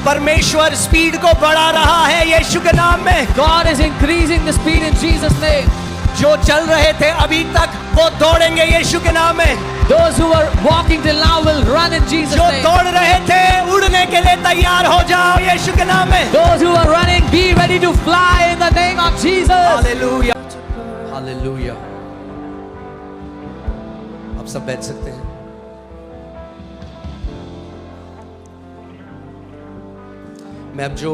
परमेश्वर स्पीड को बढ़ा रहा है यीशु के नाम में। God is increasing the speed in Jesus' name. जो चल रहे थे अभी तक वो दौड़ेंगे यीशु के नाम में। Those who are walking till now will run in Jesus' जो name. दौड़ रहे थे उड़ने के लिए तैयार हो जाओ यीशु के नाम में। Those who are running, be ready to fly in the name of Jesus. Hallelujah, hallelujah. आप सब बैठ सकते हैं। मैं अब जो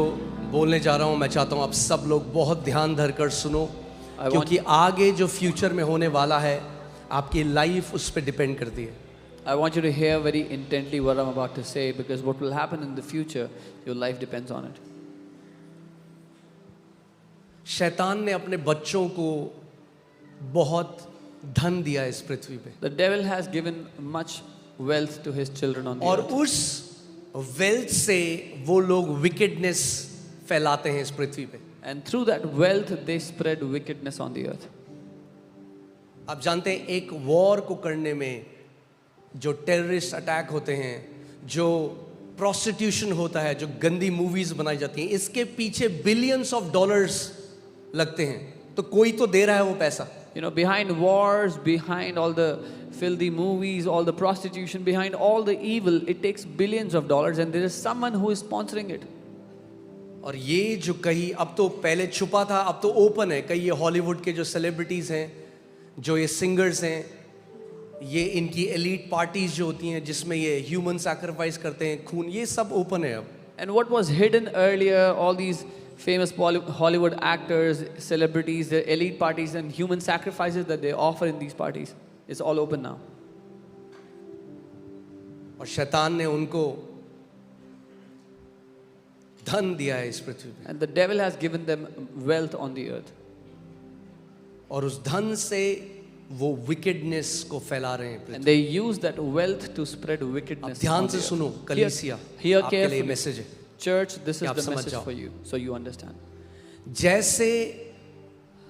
बोलने जा रहा हूं, मैं चाहता हूं आप सब लोग बहुत ध्यान धरकर सुनो, क्योंकि आगे जो फ्यूचर में होने वाला है आपकी लाइफ उस पर डिपेंड करती है। I want you to hear very intently what I'm about to say, because what will happen in the future, your life depends on it. शैतान ने अपने बच्चों को बहुत धन दिया इस पृथ्वी पे, The devil has given much wealth to his children on the और earth. उस वेल्थ से वो लोग विकेडनेस फैलाते हैं इस पृथ्वी पे। And through that wealth, they spread wickedness on the earth. आप जानते हैं एक वॉर को करने में जो टेररिस्ट अटैक होते हैं, जो प्रोस्टिट्यूशन होता है, जो गंदी मूवीज बनाई जाती हैं, इसके पीछे बिलियंस ऑफ डॉलर्स लगते हैं। तो कोई तो दे रहा है वो पैसा। You know, behind wars, behind all the filthy movies, all the prostitution, behind all the evil, it takes billions of dollars, and there is someone who is sponsoring it. और ये जो कहीं अब तो पहले छुपा था, अब तो ओपन है। कई ये हॉलीवुड के जो सेलिब्रिटीज हैं, जो ये सिंगर्स हैं, ये इनकी एलीट पार्टीज जो होती हैं जिसमें ये ह्यूमन सैक्रिफाइस करते हैं, खून, ये सब ओपन है अब। And what was hidden earlier, all these famous Hollywood actors, celebrities, their elite parties and human sacrifices that they offer in these parties, is all open now. और शैतान ने उनको धन दिया है इस पृथ्वी पे, And the devil has given them wealth on the earth. और उस धन से वो विकेडनेस को फैला रहे हैं पृथ्वी। And they use that wealth to spread wickedness. अब ध्यान on से the earth. सुनो, कलीसिया, Hear आपके लिए carefully. मैसेज है। Church, this कि is आप the समझ message जाओ। for you, so you understand. जैसे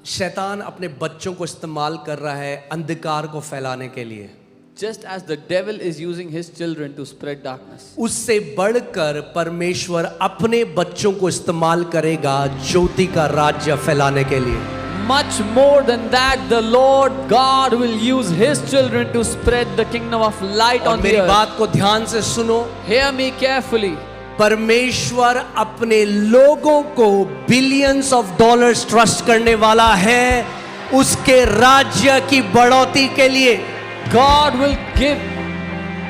शैतान अपने बच्चों को इस्तेमाल कर रहा है अंधकार को फैलाने के लिए, Just as the devil is using his children to spread darkness, उससे बढ़कर परमेश्वर अपने बच्चों को इस्तेमाल करेगा ज्योति का राज्य फैलाने के लिए। much more than that, the Lord God will use his children to spread the kingdom of light और on the मेरी earth. बात को ध्यान से सुनो, Hear me carefully. परमेश्वर अपने लोगों को बिलियंस ऑफ डॉलर्स ट्रस्ट करने वाला है उसके राज्य की बढ़ोतरी के लिए। God will give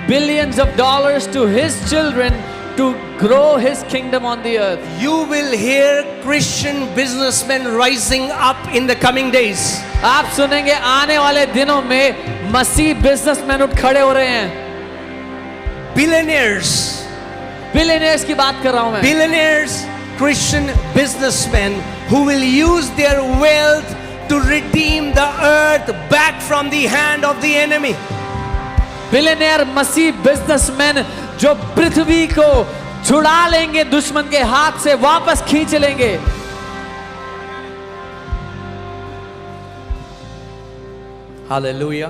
billions of dollars to his children to grow his kingdom on the earth. You will hear Christian businessmen rising up in the coming days. आप सुनेंगे आने वाले दिनों में मसीह बिजनेसमैन उठ खड़े हो रहे हैं। Billionaires, बिलियनियर्स की बात कर रहा हूं मैं। billionaires, Christian businessmen who will use their wealth to redeem the earth back from the hand of the enemy. Billionaire Masih businessman जो पृथ्वी को छुड़ा लेंगे, दुश्मन के हाथ से वापस खींच लेंगे। हालेलुया।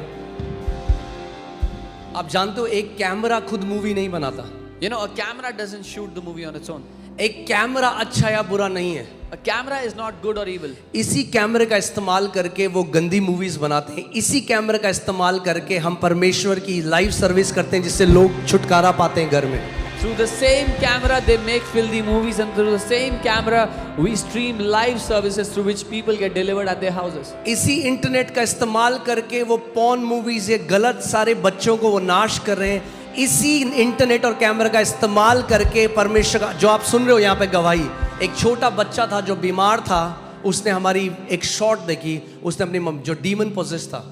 आप जानते हो एक कैमरा खुद मूवी नहीं बनाता। You know, a camera doesn't shoot the movie on its own. एक कैमरा अच्छा या बुरा नहीं है। A camera is not good or evil. इसी कैमरे का इस्तेमाल करके वो गंदी मूवीज बनाते हैं। इसी कैमरे का इस्तेमाल करके हम परमेश्वर की लाइव सर्विस करते हैं जिससे लोग छुटकारा पाते हैं घर में। Through the same camera they make filthy movies, and through the same camera we stream live services through which people get delivered at their houses. इसी इंटरनेट का इस्तेमाल करके वो पॉर्न मूवीज या गलत सारे बच्चों को वो नाश कर रहे हैं। इसी इंटरनेट और कैमरा का इस्तेमाल करके परमेश्वर का, जो आप सुन रहे हो यहाँ पे गवाही, एक छोटा बच्चा था जो बीमार था, उसने हमारी एक शॉट देखी, उसने अपनी जो डीमन पोजेस था,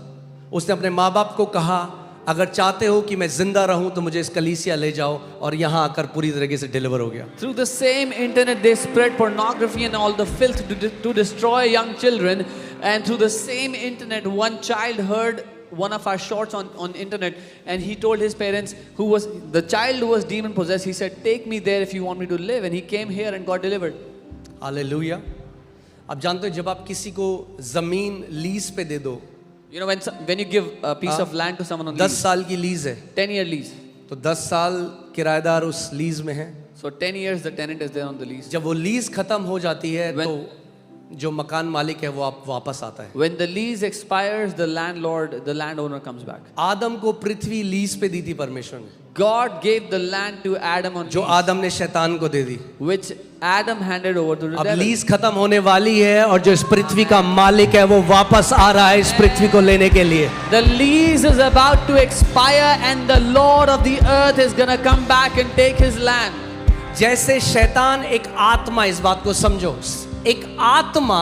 उसने अपने माँ बाप को कहा अगर चाहते हो कि मैं जिंदा रहूं तो मुझे इस कलीसिया ले जाओ, और यहाँ आकर पूरी तरीके से डिलीवर हो गया। Through the same internet they spread pornography and all the filth to destroy young children, and through the same internet one child heard one of our shorts on internet, and he told his parents, the child who was demon possessed, he said, take me there if you want me to live, and he came here and got delivered. Hallelujah. आप जानते हो जब आप किसी को जमीन lease पे दे दो, You know, when you give a piece of land to someone on 10 lease, साल की लीज है, 10-year lease, तो 10 साल किराएदार उस लीज में है, So 10 years the tenant is there on the lease. जब वो लीज खत्म हो जाती है When- तो जो मकान मालिक है वो आप वापस आता है. When the lease expires, the landowner comes back. आदम को पृथ्वी लीज पे दी थी परमेश्वर ने, God gave the land to Adam on जो lease, आदम ने शैतान को दे दी. which Adam handed over to the अब devil. लीज खत्म होने वाली है और जो इस पृथ्वी का मालिक है वो वापस आ रहा है इस पृथ्वी को लेने के लिए. The lease is about to expire and the Lord of the earth is gonna come back and take his land. जैसे शैतान एक आत्मा, इस बात को समझो, एक आत्मा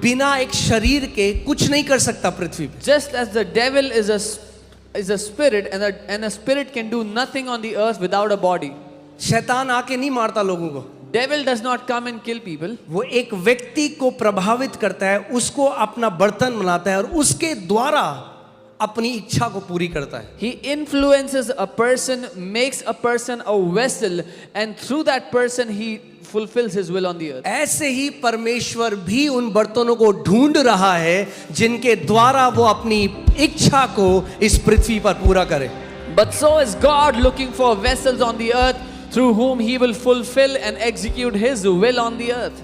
बिना एक शरीर के कुछ नहीं कर सकता पृथ्वी पे. Just as the devil is a spirit and a spirit can do nothing on the earth without a body. शैतान आके नहीं मारता लोगों को, Devil does not come and kill people. वो एक व्यक्ति को प्रभावित करता है, उसको अपना बर्तन बनाता है और उसके द्वारा अपनी इच्छा को पूरी करता है. He influences a person, makes a person a vessel, and through that person he fulfills his will on the earth. ऐसे ही परमेश्वर भी उन बर्तनों को ढूंढ रहा है जिनके द्वारा वो अपनी इच्छा को इस पृथ्वी पर पूरा करे. But so is God looking for vessels on the earth through whom he will fulfill and execute his will on the earth.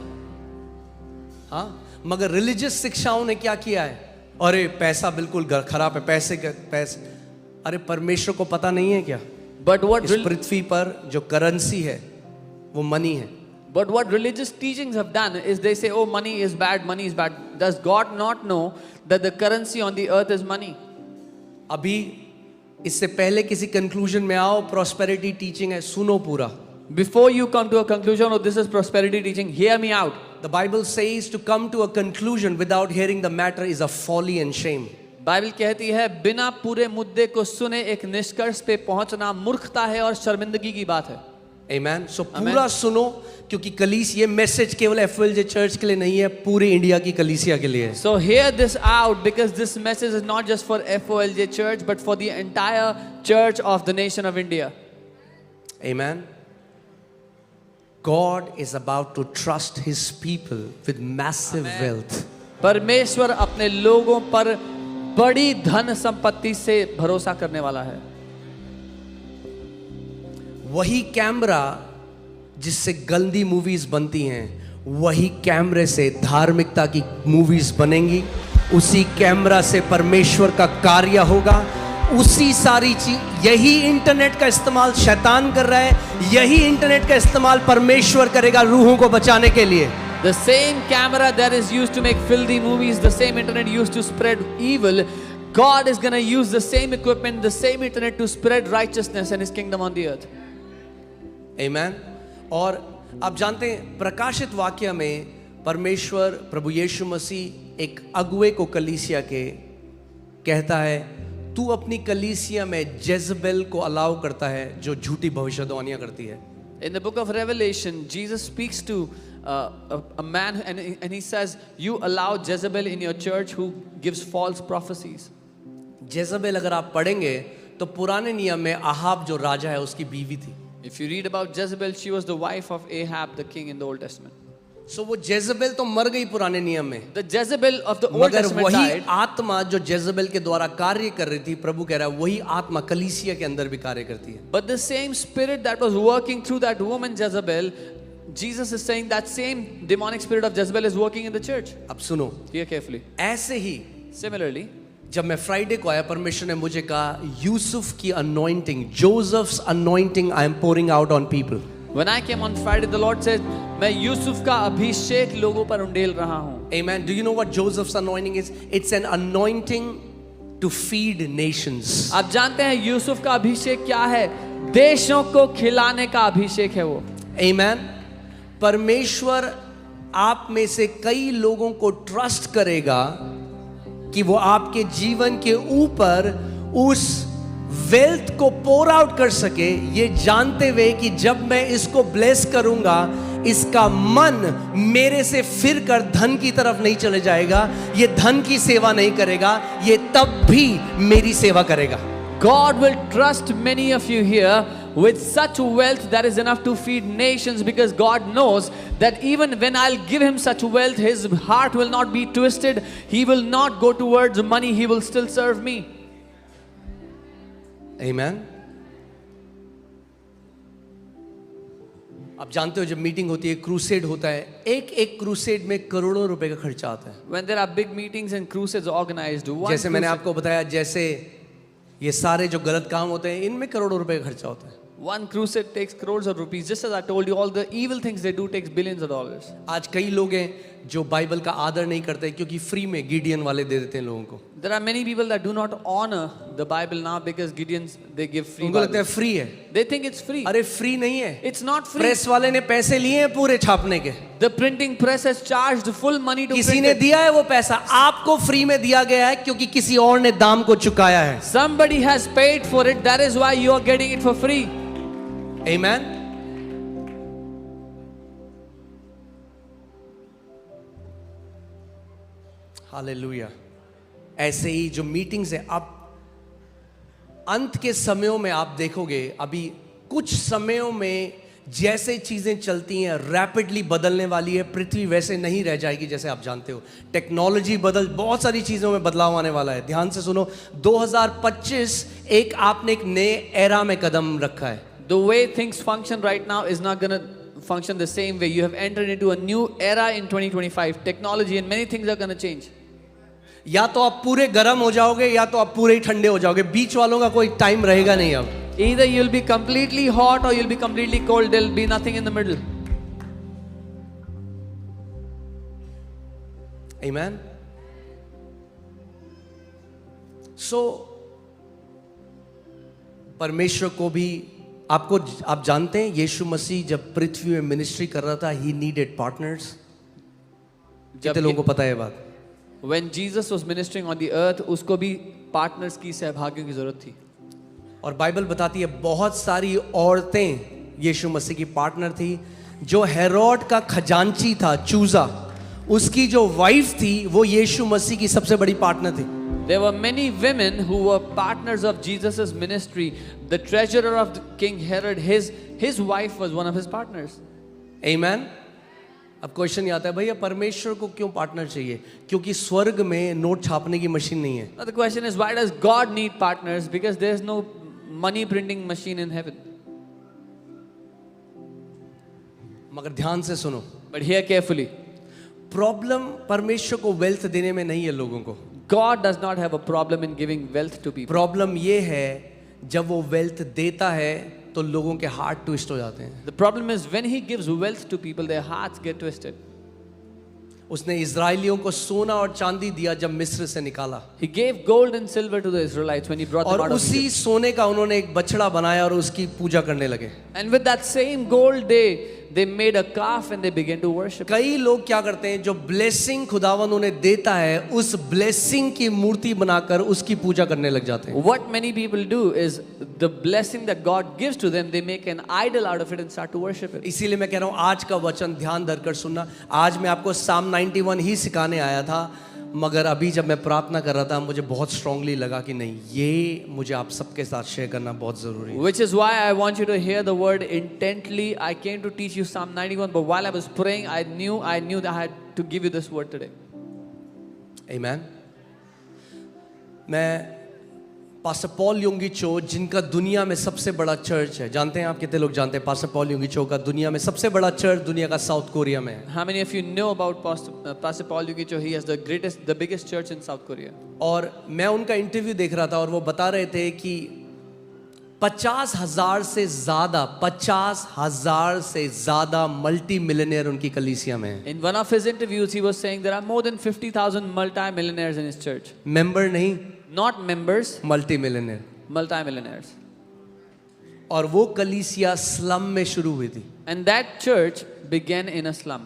हाँ, मगर रिलीजियस शिक्षाओं ने क्या किया है? अरे पैसा बिल्कुल खराब है, पैसे. अरे परमेश्वर को पता नहीं है क्या But what इस पृथ्वी पर जो करेंसी है वो मनी है. But what religious teachings have done is they say, oh, money is bad, money is bad. Does God not know that the currency on the earth is money? अभी इससे पहले किसी कंक्लूजन में आओ, prosperity teaching है, सुनो पूरा. Before you come to a conclusion, oh, this is prosperity teaching, hear me out. The Bible says to come to a conclusion without hearing the matter is a folly and shame. Bible कहती है बिना पूरे मुद्दे को सुने एक निष्कर्ष पे पहुंचना मूर्खता है और शर्मिंदगी की बात है. Amen. So पूरा सुनो, क्योंकि ये मैसेज केवल FOLJ चर्च के लिए नहीं है, पूरी इंडिया की कलीसिया के लिए है. So hear this out because this message is not just for FOLJ church but for the entire church of the nation of India. Amen. God is about to trust his people with massive wealth. परमेश्वर अपने लोगों पर बड़ी धन संपत्ति से भरोसा करने वाला है. वही कैमरा जिससे गंदी मूवीज बनती हैं, वही कैमरे से धार्मिकता की मूवीज बनेंगी. उसी कैमरा से परमेश्वर का कार्य होगा. उसी सारी चीज, यही इंटरनेट का इस्तेमाल शैतान कर रहा है, यही इंटरनेट का इस्तेमाल परमेश्वर करेगा रूहों को बचाने के लिए. The same camera that is used to make filthy movies, the same internet used to spread evil, God is going to use the same equipment, the same internet to spread righteousness and his kingdom on the earth. Amen. और आप जानते हैं प्रकाशित वाक्य में परमेश्वर प्रभु यीशु मसीह एक अगुवे को कलीसिया के कहता है, तू अपनी कलीसिया में जेजबेल को अलाउ करता है जो झूठी भविष्यवाणियां करती है. In the book of Revelation, Jesus speaks to a man and he says, you allow Jezebel in your church who gives false prophecies. Jezebel अगर आप पढ़ेंगे तो पुराने नियम में आहाब जो राजा है उसकी बीवी थी. If you read about Jezebel, she was the wife of Ahab, the king in the Old Testament. सो वो जेजबेल तो मर गई पुराने नियम में, The Jezebel of the Old मगर Testament वही died. आत्मा जो जेजबेल के द्वारा कार्य कर रही थी, प्रभु कह रहा है वही आत्मा कलीसिया के अंदर भी कार्य करती है. But the same spirit that was working through that woman Jezebel, Jesus is saying that same demonic spirit of Jezebel is working in the church. अब सुनो, Hear carefully. ऐसे ही Similarly, जब मैं फ्राइडे को आया, परमेश्वर ने मुझे कहा यूसुफ की anointing, Joseph's anointing I am pouring out on people. when I came on Friday, the Lord said, मैं यूसुफ का अभिषेक लोगों पर उंडेल रहा हूँ. Amen. Do you know what Joseph's anointing is? It's an anointing to feed nations. आप जानते हैं यूसुफ का अभिषेक क्या है? देशों को खिलाने का अभिषेक है वो. Amen. परमेश्वर आप में से कई लोगों को ट्रस्ट करेगा कि वो आपके जीवन के ऊपर उस वेल्थ को पोर आउट कर सके, ये जानते हुए कि जब मैं इसको ब्लेस करूंगा, इसका मन मेरे से फिर कर धन की तरफ नहीं चले जाएगा, ये धन की सेवा नहीं करेगा, ये तब भी मेरी सेवा करेगा. God will trust many of you here with such wealth that is enough to feed nations, because God knows that even when I'll give him such wealth, his heart will not be twisted. He will not go towards money. He will still serve me. Amen. आप जानते हो जब meeting होती है, crusade होता है, एक एक क्रूसेड में करोड़ों रुपए का खर्चा आता है. When there are big meetings and crusades organized, one जैसे मैंने crusade- आपको बताया, जैसे ये सारे जो गलत काम होते हैं इनमें करोड़ों रुपए का खर्चा होता है. one crusade takes crores of rupees. Just as I told you, all the evil things they do takes billions of dollars. आज कई लोग हैं जो बाइबल का आदर नहीं करते क्योंकि फ्री में गिडियन वाले दे देते हैं लोगों को. There are many people that do not honor the Bible now because Gideons they give free. उनको लगता है Bibles. फ्री है. They think it's free. अरे फ्री नहीं है. It's not free. प्रेस वाले ने पैसे लिए हैं पूरे छापने के. The printing press has charged full money to किसी print ने it. दिया है वो पैसा, आपको फ्री में दिया गया है क्योंकि किसी और ने दाम को चुकाया है. Somebody has paid for it. That is why you are getting it for free. Amen. Hallelujah. ऐसे ही जो मीटिंग्स है, अब अंत के समयों में आप देखोगे, अभी कुछ समयों में जैसे चीजें चलती हैं रैपिडली बदलने वाली है. पृथ्वी वैसे नहीं रह जाएगी जैसे आप जानते हो. टेक्नोलॉजी बहुत सारी चीजों में बदलाव आने वाला है. ध्यान से सुनो, 2025 आपने एक नए एरा में कदम रखा है. The way things function right now is not going to function the same way. You have entered into a new era in 2025. Technology and many things are going to change. या तो आप पूरे गर्म हो जाओगे या तो आप पूरे ही ठंडे हो जाओगे. बीच वालों का कोई टाइम रहेगा नहीं अब. Either you'll be completely hot or you'll be completely cold. There'll be nothing in the middle. Amen. So परमेश्वर को भी आप जानते हैं, यीशु मसीह जब पृथ्वी में मिनिस्ट्री कर रहा था, ही नीडेड पार्टनर्स. कितने लोगों को पता है ये बात? When Jesus was ministering on the earth, उसको भी पार्टनर्स की, सहभागियों की जरूरत थी. और बाइबल बताती है बहुत सारी औरतें यीशु मसीह की पार्टनर थी. जो हेरोड का खजांची था, चूजा, उसकी जो वाइफ थी वो यीशु मसीह की सबसे बड़ी पार्टनर थी. There were many women who were partners of Jesus' ministry. The treasurer of the King Herod, his wife was one of his partners. Amen. अब क्वेश्चन ये आता है, भैया परमेश्वर को क्यों पार्टनर चाहिए? क्योंकि स्वर्ग में नोट छापने की मशीन नहीं है. Now the question is, why does God need partners? Because there is no money printing machine in heaven. मगर ध्यान से सुनो, But hear carefully. प्रॉब्लम परमेश्वर को वेल्थ देने में नहीं है लोगों को. God does not have a problem in giving wealth to people. Problem ये है जब वो वेल्थ देता है तो लोगों के हार्ट ट्विस्ट हो जाते हैं. The problem is when he gives wealth to people, their hearts get twisted. उसने इजराइलियों को सोना और चांदी दिया जब मिस्र से निकाला, He gave gold and silver to the Israelites when he brought them और out of उसी Egypt. सोने का उन्होंने एक बछड़ा बनाया और उसकी पूजा करने लगे. And with that same gold they made a calf and they began to worship. कई लोग क्या करते हैं, जो ब्लेसिंग खुदावन उन्हें देता है उस ब्लेसिंग की मूर्ति बनाकर उसकी पूजा करने लग जाते हैं. What many people do is the blessing that God gives to them, they make an idol out of it and start to worship it. इसीलिए मैं कह रहा हूँ आज का वचन ध्यान धरकर सुनना. आज मैं आपको साम 91 ही सिखाने आया था, मगर अभी जब मैं प्रार्थना कर रहा था मुझे बहुत स्ट्रांगली लगा कि नहीं, ये मुझे आप सबके साथ शेयर करना बहुत जरूरी है. Which is why I want you to hear the word intently. I came to teach you Psalm 91, but while I was praying, I knew that I had to give you this word today. Amen. मैं pastor Paul योंगी चो, जिनका दुनिया में सबसे बड़ा church है, जानते हैं आप? कितने लोग जानते हैं पास्टर पॉल योंगी चो का दुनिया में सबसे बड़ा चर्च दुनिया का साउथ कोरिया में है. How many of you know about Pastor Paul Yukicho? He has the biggest church in South Korea. और मैं उनका इंटरव्यू देख रहा था और वो बता रहे थे कि 50,000 से ज़्यादा मल्टी मिलियनियर उनकी कलीसिया में है. In one of his interviews, he was saying there are more than 50,000 multi-millionaires in his church. Member नहीं, Not members, multi millionaire. multi-millionaires. और वो कलीसिया स्लम में शुरू हुई थी. And that church began in a slum.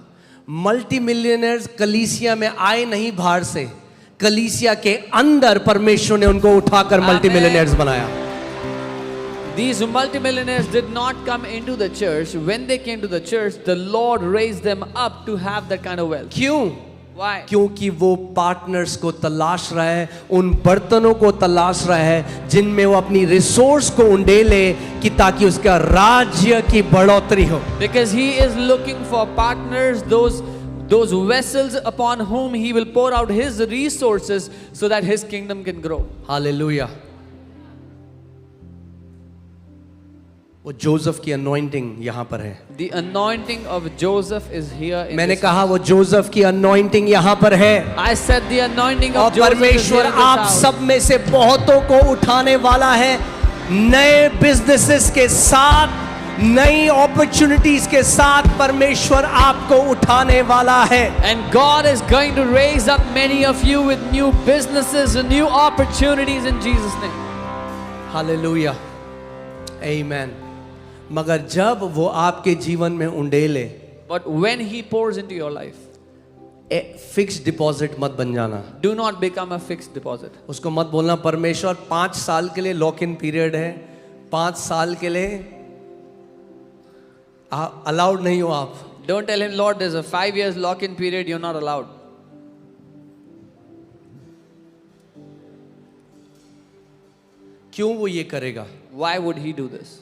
Multi millionaires कलीसिया में आए नहीं बाहर से, कलीसिया के अंदर परमेश्वर ने उनको उठाकर मल्टी मिलियनर्स बनाया. These multimillionaires did not come into the church. When they came to the church, the Lord raised them up to have that kind of wealth. क्यों? Why? क्योंकि वो पार्टनर्स को तलाश रहा है, उन बर्तनों को तलाश रहा है जिनमें वो अपनी रिसोर्स को उंडेले कि ताकि उसका राज्य की बढ़ोतरी हो. Because he is looking for partners, those vessels upon whom he will pour out his resources so that his kingdom can grow. Hallelujah. वो जोसेफ की अनॉइंटिंग यहाँ पर है। The anointing of Joseph is here in मैंने this कहा वो Joseph की anointing यहाँ पर है। I said the anointing और of Joseph is परमेश्वर here in this आप house. सब में से बहुतों को उठाने वाला है, नए बिजनेसेस के साथ, नई अपॉर्चुनिटीज के साथ परमेश्वर आपको उठाने वाला है। And God is going to raise up many of you with new businesses and new opportunities in Jesus' name. Hallelujah, आमीन। मगर जब वो आपके जीवन में उंडेले, But when He pours into your life, fix deposit मत बन जाना। do not become a fixed deposit. उसको मत बोलना परमेश्वर 5 साल के लिए लॉक इन पीरियड है, 5 साल के लिए अलाउड नहीं हो आप। Don't tell Him, Lord, there's a 5 years lock-in period, you're not allowed. क्यों वो ये करेगा? Why would He do this?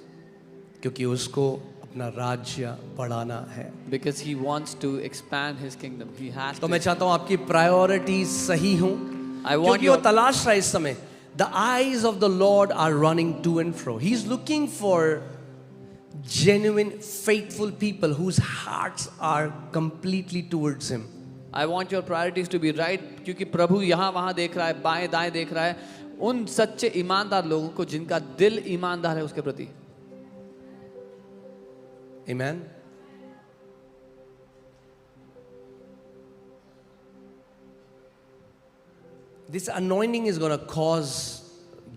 क्योंकि उसको अपना राज्य बढ़ाना है। Because He wants to expand His kingdom. He has तो to. मैं चाहता हूं आपकी प्रायोरिटीज सही हों, I want क्योंकि वो your तलाश रहा है इस समय। The eyes of the Lord are running to and fro. He is looking for genuine, faithful people whose hearts are completely towards Him. I want your priorities to be right, क्योंकि प्रभु यहाँ वहाँ देख रहा है, बाएं दाएं देख रहा है उन सच्चे ईमानदार लोगों को जिनका दिल ईमानदार है उसके प्रति। Amen. This anointing is going to cause,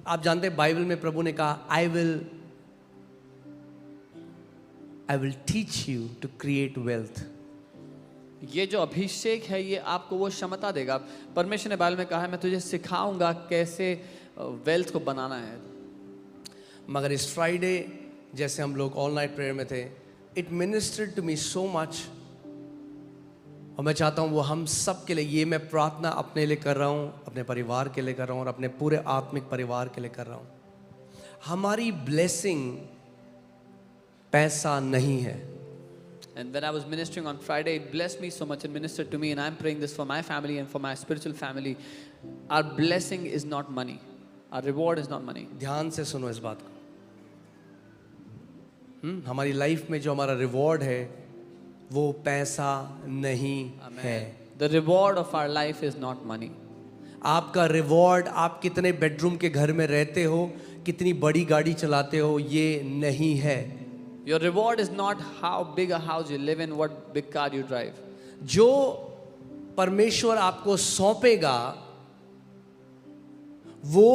आप जानते हैं बाइबल में प्रभु ने कहा I will teach you to create wealth. ये जो अभिषेक है ये आपको वो क्षमता देगा। परमेश्वर ने बाइबल में कहा है मैं तुझे सिखाऊंगा कैसे वेल्थ को बनाना है। मगर इस फ्राइडे जैसे हम लोग ऑल नाइट प्रेयर में थे, it ministered to me so much, और मैं चाहता हूँ वो हम सब के लिए, ये मैं प्रार्थना अपने लिए कर रहा हूँ, अपने परिवार के लिए कर रहा हूँ और अपने पूरे आत्मिक परिवार के लिए कर रहा हूँ। हमारी ब्लेसिंग पैसा नहीं है। And when I was ministering on Friday, it blessed me so much and ministered to me, and I'm praying this for my family and for my spiritual family. Our blessing is not money. Our reward is not money. ध्यान से सुनो इस बात को। हमारी life में जो हमारा रिवॉर्ड है वो पैसा नहीं है। The reward of our life is not money. आपका रिवॉर्ड आप कितने बेडरूम के घर में रहते हो, कितनी बड़ी गाड़ी चलाते हो, ये नहीं है। Your reward is not how big a house you live in, what big car you drive. जो परमेश्वर आपको सौंपेगा वो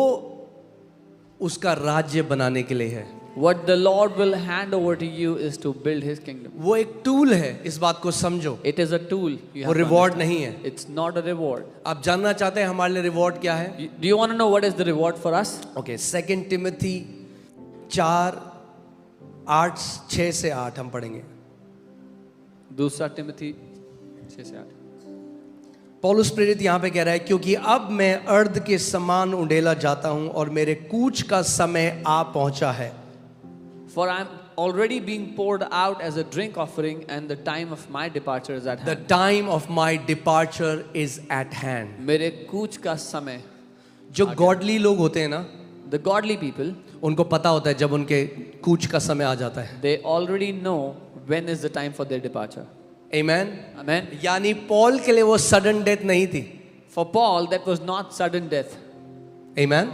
उसका राज्य बनाने के लिए है। What the Lord will hand over to you is to build His kingdom. वो एक टूल है, इस बात को समझो। It is a tool. You वो have to रिवॉर्ड understand. नहीं है। It's not a reward. आप जानना चाहते हैं हमारे लिए रिवॉर्ड क्या है? Do you want to know what is the reward for us? Okay, 2 Timothy 4:6 से 8 हम पढ़ेंगे। दूसरा तिमोथी 6 से 8। पौलुस प्रेरित यहाँ पे कह रहा है, क्योंकि अब मैं अर्ध के समान उंडेला जाता हूँ और मेरे कूच का समय आ पहुंचा है। For I am already being poured out as a drink offering, and the time of my departure is at The hand. time of my departure is at hand. मेरे कूच का समय। जो गॉडली लोग होते हैं ना, The godly people, उनको पता होता है जब उनके कूच का समय आ जाता है। they already know when is the time for their departure. Amen. Amen. यानी पॉल के लिए वो सडन डेथ नहीं थी। For Paul, that was not sudden death. Amen.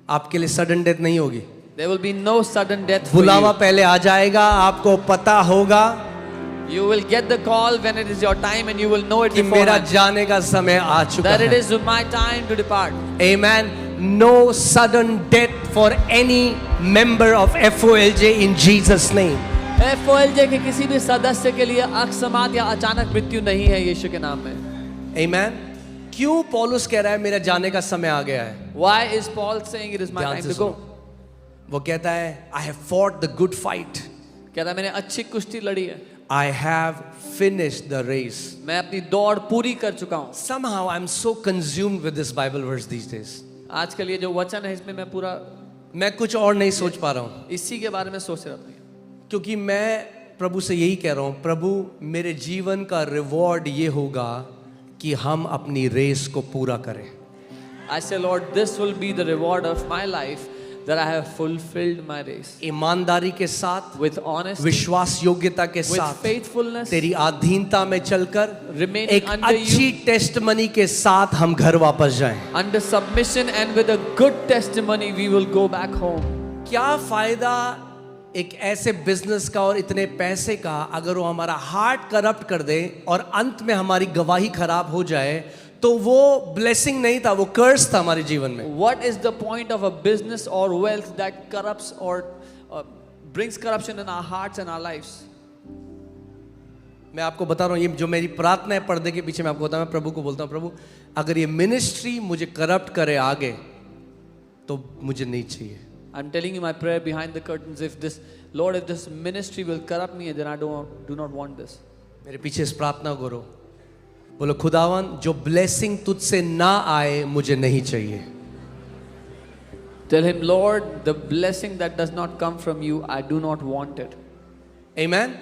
आपके लिए सडन डेथ नहीं होगी। There will be no sudden death for बुलावा you. पहले आ जाएगा, आपको पता होगा You will get the call when it is your time, and you will know it कि मेरा beforehand. जाने का समय आ चुका That it है। is my time to depart. Amen. No sudden death for any member of FOLJ in Jesus name. FOLJ के किसी भी सदस्य के लिए अकस्मात या अचानक मृत्यु नहीं है यीशु के नाम में। Amen. क्यों पौलुस कह रहा है मेरा जाने का समय आ गया है? Why is Paul saying it is my ध्यान time से to go? सुनो। वो कहता है I have fought the good fight. कहता है मैंने अच्छी कुश्ती लड़ी है। I have finished the race. मैं अपनी दौड़ पूरी कर चुका हूँ। Somehow I'm so consumed with this Bible verse these days. आजकल ये जो वचन है इसमें मैं पूरा मैं कुछ और नहीं सोच पा रहा हूँ, इसी के बारे में सोच रहा था। क्योंकि मैं प्रभु से यही कह रहा हूँ, प्रभु मेरे जीवन का रिवॉर्ड ये होगा कि हम अपनी रेस को पूरा करें। I say, Lord, this will be the reward of my life, that I have fulfilled my race. ईमानदारी के साथ, With honesty, विश्वास योग्यता के with साथ, faithfulness, तेरी अधीनता में चलकर remaining एक under अच्छी you, टेस्टमनी के साथ हम घर वापस जाएं। under submission and with a good testimony, we will go back home. क्या फायदा एक ऐसे बिजनेस का और इतने पैसे का अगर वो हमारा हार्ट करप्ट कर दे और अंत में हमारी गवाही खराब हो जाए, तो वो ब्लेसिंग नहीं था, वो कर्स था हमारे जीवन में। What is the point of a business or wealth that corrupts or brings corruption in our hearts and our lives? मैं आपको बता रहा हूँ, ये जो मेरी प्रार्थना है पर्दे के पीछे, मैं आपको बताऊँ, मैं प्रभु को बोलता हूँ, प्रभु अगर ये मिनिस्ट्री मुझे करप्ट करे आगे, तो मुझे नहीं चाहिए। I'm telling you my prayer behind the curtains. If this, Lord, if this ministry will corrupt me, then I do not want this. मेरे पीछे इस प्रार्थना करो, बोलो खुदावन जो ब्लेसिंग तुझसे ना आए मुझे नहीं चाहिए। Tell him, Lord, the blessing that does not come from you, I do not want it. Amen?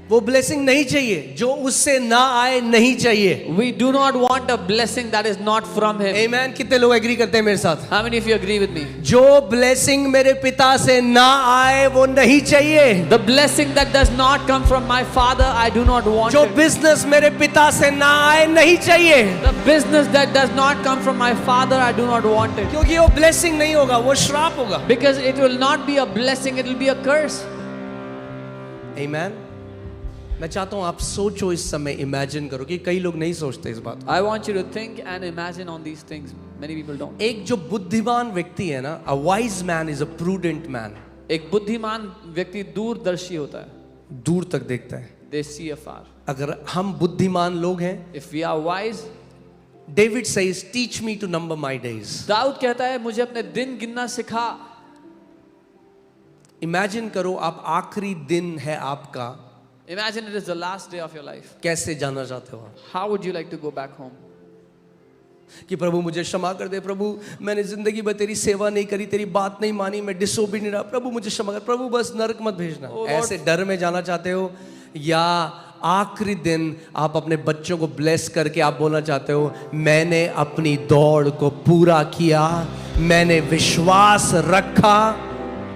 वो ब्लेसिंग नहीं चाहिए, जो उससे ना आए नहीं चाहिए। We do not want a blessing that is not from him. Amen? कितने लोग एग्री करते हैं मेरे साथ? How many of you agree with me? जो ब्लेसिंग मेरे पिता से ना आए वो नहीं चाहिए। The blessing that does not come from my father, I do not want जो it. बिजनेस मेरे पिता से ना आए नहीं चाहिए, The business that does not come from my father, I do not want it. क्योंकि वो ब्लेसिंग नहीं होगा, वो श्राप होगा। Because it will not be a blessing, it will be a curse. Amen? मैं चाहता हूं आप सोचो इस समय, इमेजिन करो, कि कई लोग नहीं सोचते इस बात। I want you to think and imagine on these things. Many people don't. एक जो बुद्धिमान व्यक्ति है ना, a wise man is a prudent man, एक बुद्धिमान व्यक्ति दूरदर्शी होता है. दूर तक देखता है। They see afar. अगर हम बुद्धिमान लोग हैं, If we are wise, David says teach me to number my days। Daud कहता है मुझे अपने दिन गिनना सिखा. इमेजिन करो आप आखिरी दिन है आपका, Imagine it is the last day of your life. कैसे जाना चाहते हो आप? How would you like to go back home? कि प्रभु मुझे क्षमा कर दे, प्रभु मैंने जिंदगी भर तेरी सेवा नहीं करी, तेरी बात नहीं मानी, मैं डिसोबीडिएंट रहा, प्रभु मुझे क्षमा कर, प्रभु बस नरक मत भेजना। Oh, Lord. ऐसे डर में जाना चाहते हो, या आखिरी दिन आप अपने बच्चों को ब्लेस करके आप बोलना चाहते हो मैंने अपनी दौड़ को पूरा किया, मैंने विश्वास रखा,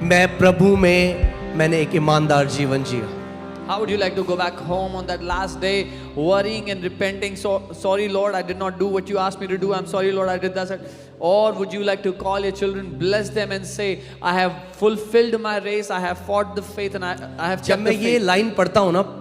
मैं प्रभु में मैंने एक ईमानदार जीवन जिया। How would you like to go back home on that last day, worrying and repenting? So sorry, Lord, I did not do what you asked me to do. I'm sorry, Lord, I did that. Or would you like to call your children, bless them, and say, I have fulfilled my race, I have fought the faith, and I have जब kept मैं the ये faith. Line पढ़ता हूँ ना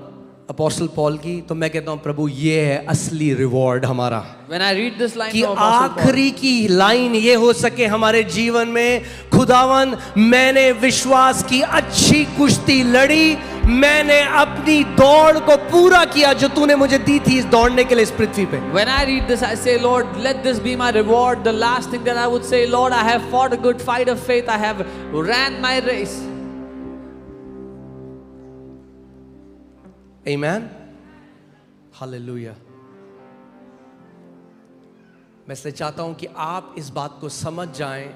apostle Paul की, तो मैं कहता हूँ प्रभु ये है असली रिवॉर्ड हमारा। When I read this line कि from Apostle Paul, आखिरी की लाइन ये हो सके हमारे जीवन में, खुदावन मैंने विश्वास की अच्छी कुश्ती लड़ी, मैंने अपनी दौड़ को पूरा किया जो तूने मुझे दी थी इस दौड़ने के लिए इस पृथ्वी पे। when I read this, I say, Lord, let this be my reward. The last thing that I would say, Lord, I have fought a good fight of faith. I have ran my race. Amen. Hallelujah. मैं इसलिए चाहता हूं कि आप इस बात को समझ जाएं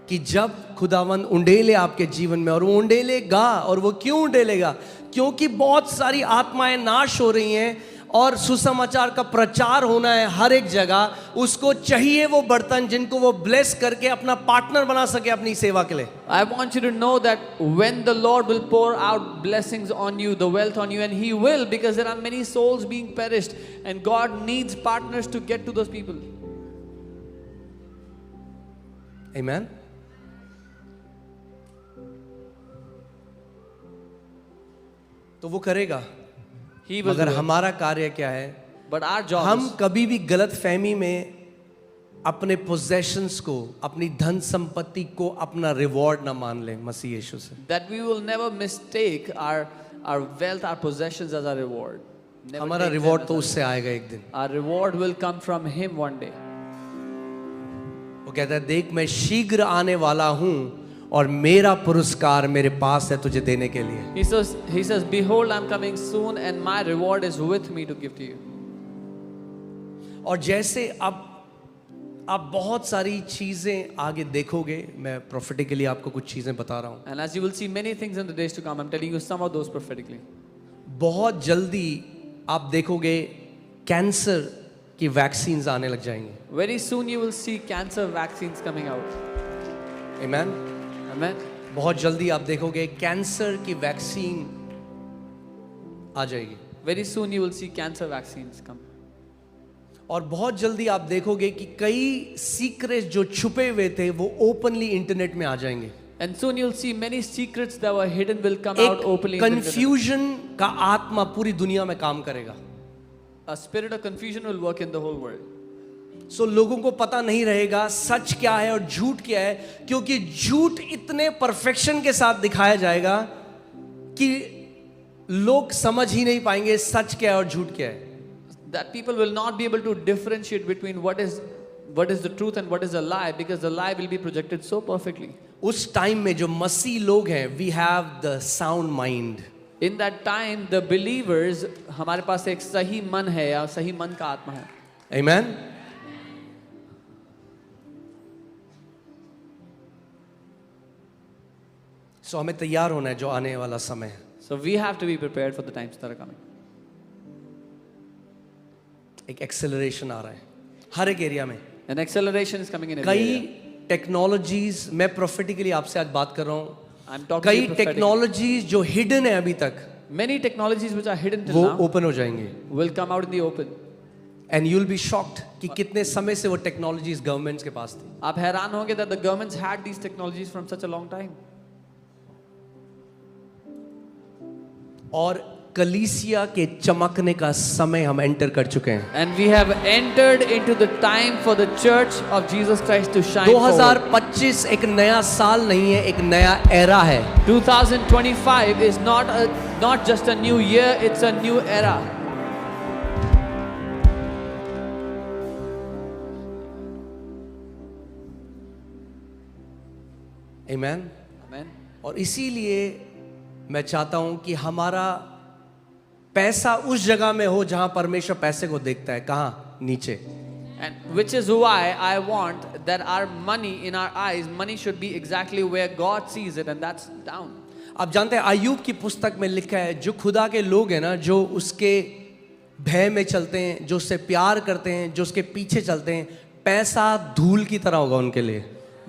कि जब खुदावन उंडेले आपके जीवन में, और वो उंडेलेगा, और वो क्यों उंडेलेगा? क्योंकि बहुत सारी आत्माएं नाश हो रही हैं और सुसमाचार का प्रचार होना है हर एक जगह। उसको चाहिए वो बर्तन जिनको वो ब्लेस करके अपना पार्टनर बना सके अपनी सेवा के लिए। I want you to know that when the Lord will pour out blessings on you, the wealth on you, and He will, because there are many souls being perished, and God needs partners to get to those people. Amen. तो वो करेगा, He will मगर do it. हमारा कार्य क्या है? But our job हम is, कभी भी गलत फहमी में अपने पोजेशंस को, अपनी धन संपत्ति को अपना रिवॉर्ड ना मान लें मसीह यीशु से। that we will never mistake our wealth, our possessions as our reward. Never हमारा take them रिवॉर्ड as तो our- उससे आएगा एक दिन। Our reward will come from Him one day. वो कहता है देख मैं शीघ्र आने वाला हूं और मेरा पुरस्कार मेरे पास है तुझे देने के लिए। He says, behold, I'm coming soon, and my reward is with me to give to you. और जैसे अब आप बहुत सारी चीजें आगे देखोगे, मैं प्रोफेटिकली आपको कुछ चीजें बता रहा हूं। And as you will see many things in the days to come, I'm telling you some of those prophetically. बहुत जल्दी आप देखोगे कैंसर की वैक्सीन्स आने लग जाएंगी। Very soon you will see cancer vaccines coming out. Amen. Amen. बहुत जल्दी आप देखोगे कैंसर की वैक्सीन आ जाएगी, Very soon you will see cancer vaccines come. और बहुत जल्दी आप देखोगे कि कई सीक्रेट जो छुपे हुए थे वो ओपनली इंटरनेट में आ जाएंगे। And soon you'll see many secrets that were hidden will come out एक openly. in the internet. Confusion का आत्मा पूरी दुनिया में काम करेगा। A spirit of confusion will work in the whole world. सो लोगों को पता नहीं रहेगा सच क्या है और झूठ क्या है, क्योंकि झूठ इतने परफेक्शन के साथ दिखाया जाएगा कि लोग समझ ही नहीं पाएंगे सच क्या है और झूठ क्या है। That people will not be able to differentiate between what is the truth and what is a lie, because the lie will be projected so perfectly. उस टाइम में जो मसीह लोग हैं, we have the sound mind. In that time, the believers, हमारे पास एक सही मन है या सही मन का आत्मा है। आमेन। सो हमें तैयार होना है जो आने वाला समय है। So we have to be prepared for the times that are coming. एक एक्सेलरेशन आ रहा है हर एक एरिया में। An acceleration is coming in every कई area. टेक्नोलॉजीज, मैं प्रोफेटिकली आपसे आज बात कर रहा हूँ, I'm talking कई to you prophetically. टेक्नोलॉजीज जो हिडन है अभी तक Many technologies which are hidden till वो now ओपन हो जाएंगे। will come out in the open. And you will be shocked कि कितने समय से वो टेक्नोलॉजीज गवर्नमेंट्स के पास थी। आप हैरान होंगे that the governments had these technologies from such a long time. और कलीसिया के चमकने का समय हम एंटर कर चुके हैं। And we have entered into the time for the church of Jesus Christ to shine forward. 2025 एक नया साल नहीं है, एक नया एरा है। 2025 is not just a new year, it's a new era. Amen. Amen. और इसीलिए मैं चाहता हूं कि हमारा पैसा उस जगह में हो जहां परमेश्वर पैसे को देखता है। कहां? नीचे। And which is why I want that our money, in our eyes, money should be exactly where God sees it, and that's down. आप जानते हैं अय्यूब की पुस्तक में लिखा है, जो खुदा के लोग हैं ना, जो उसके भय में चलते हैं, जो उससे प्यार करते हैं, जो उसके पीछे चलते हैं, पैसा धूल की तरह होगा उनके लिए।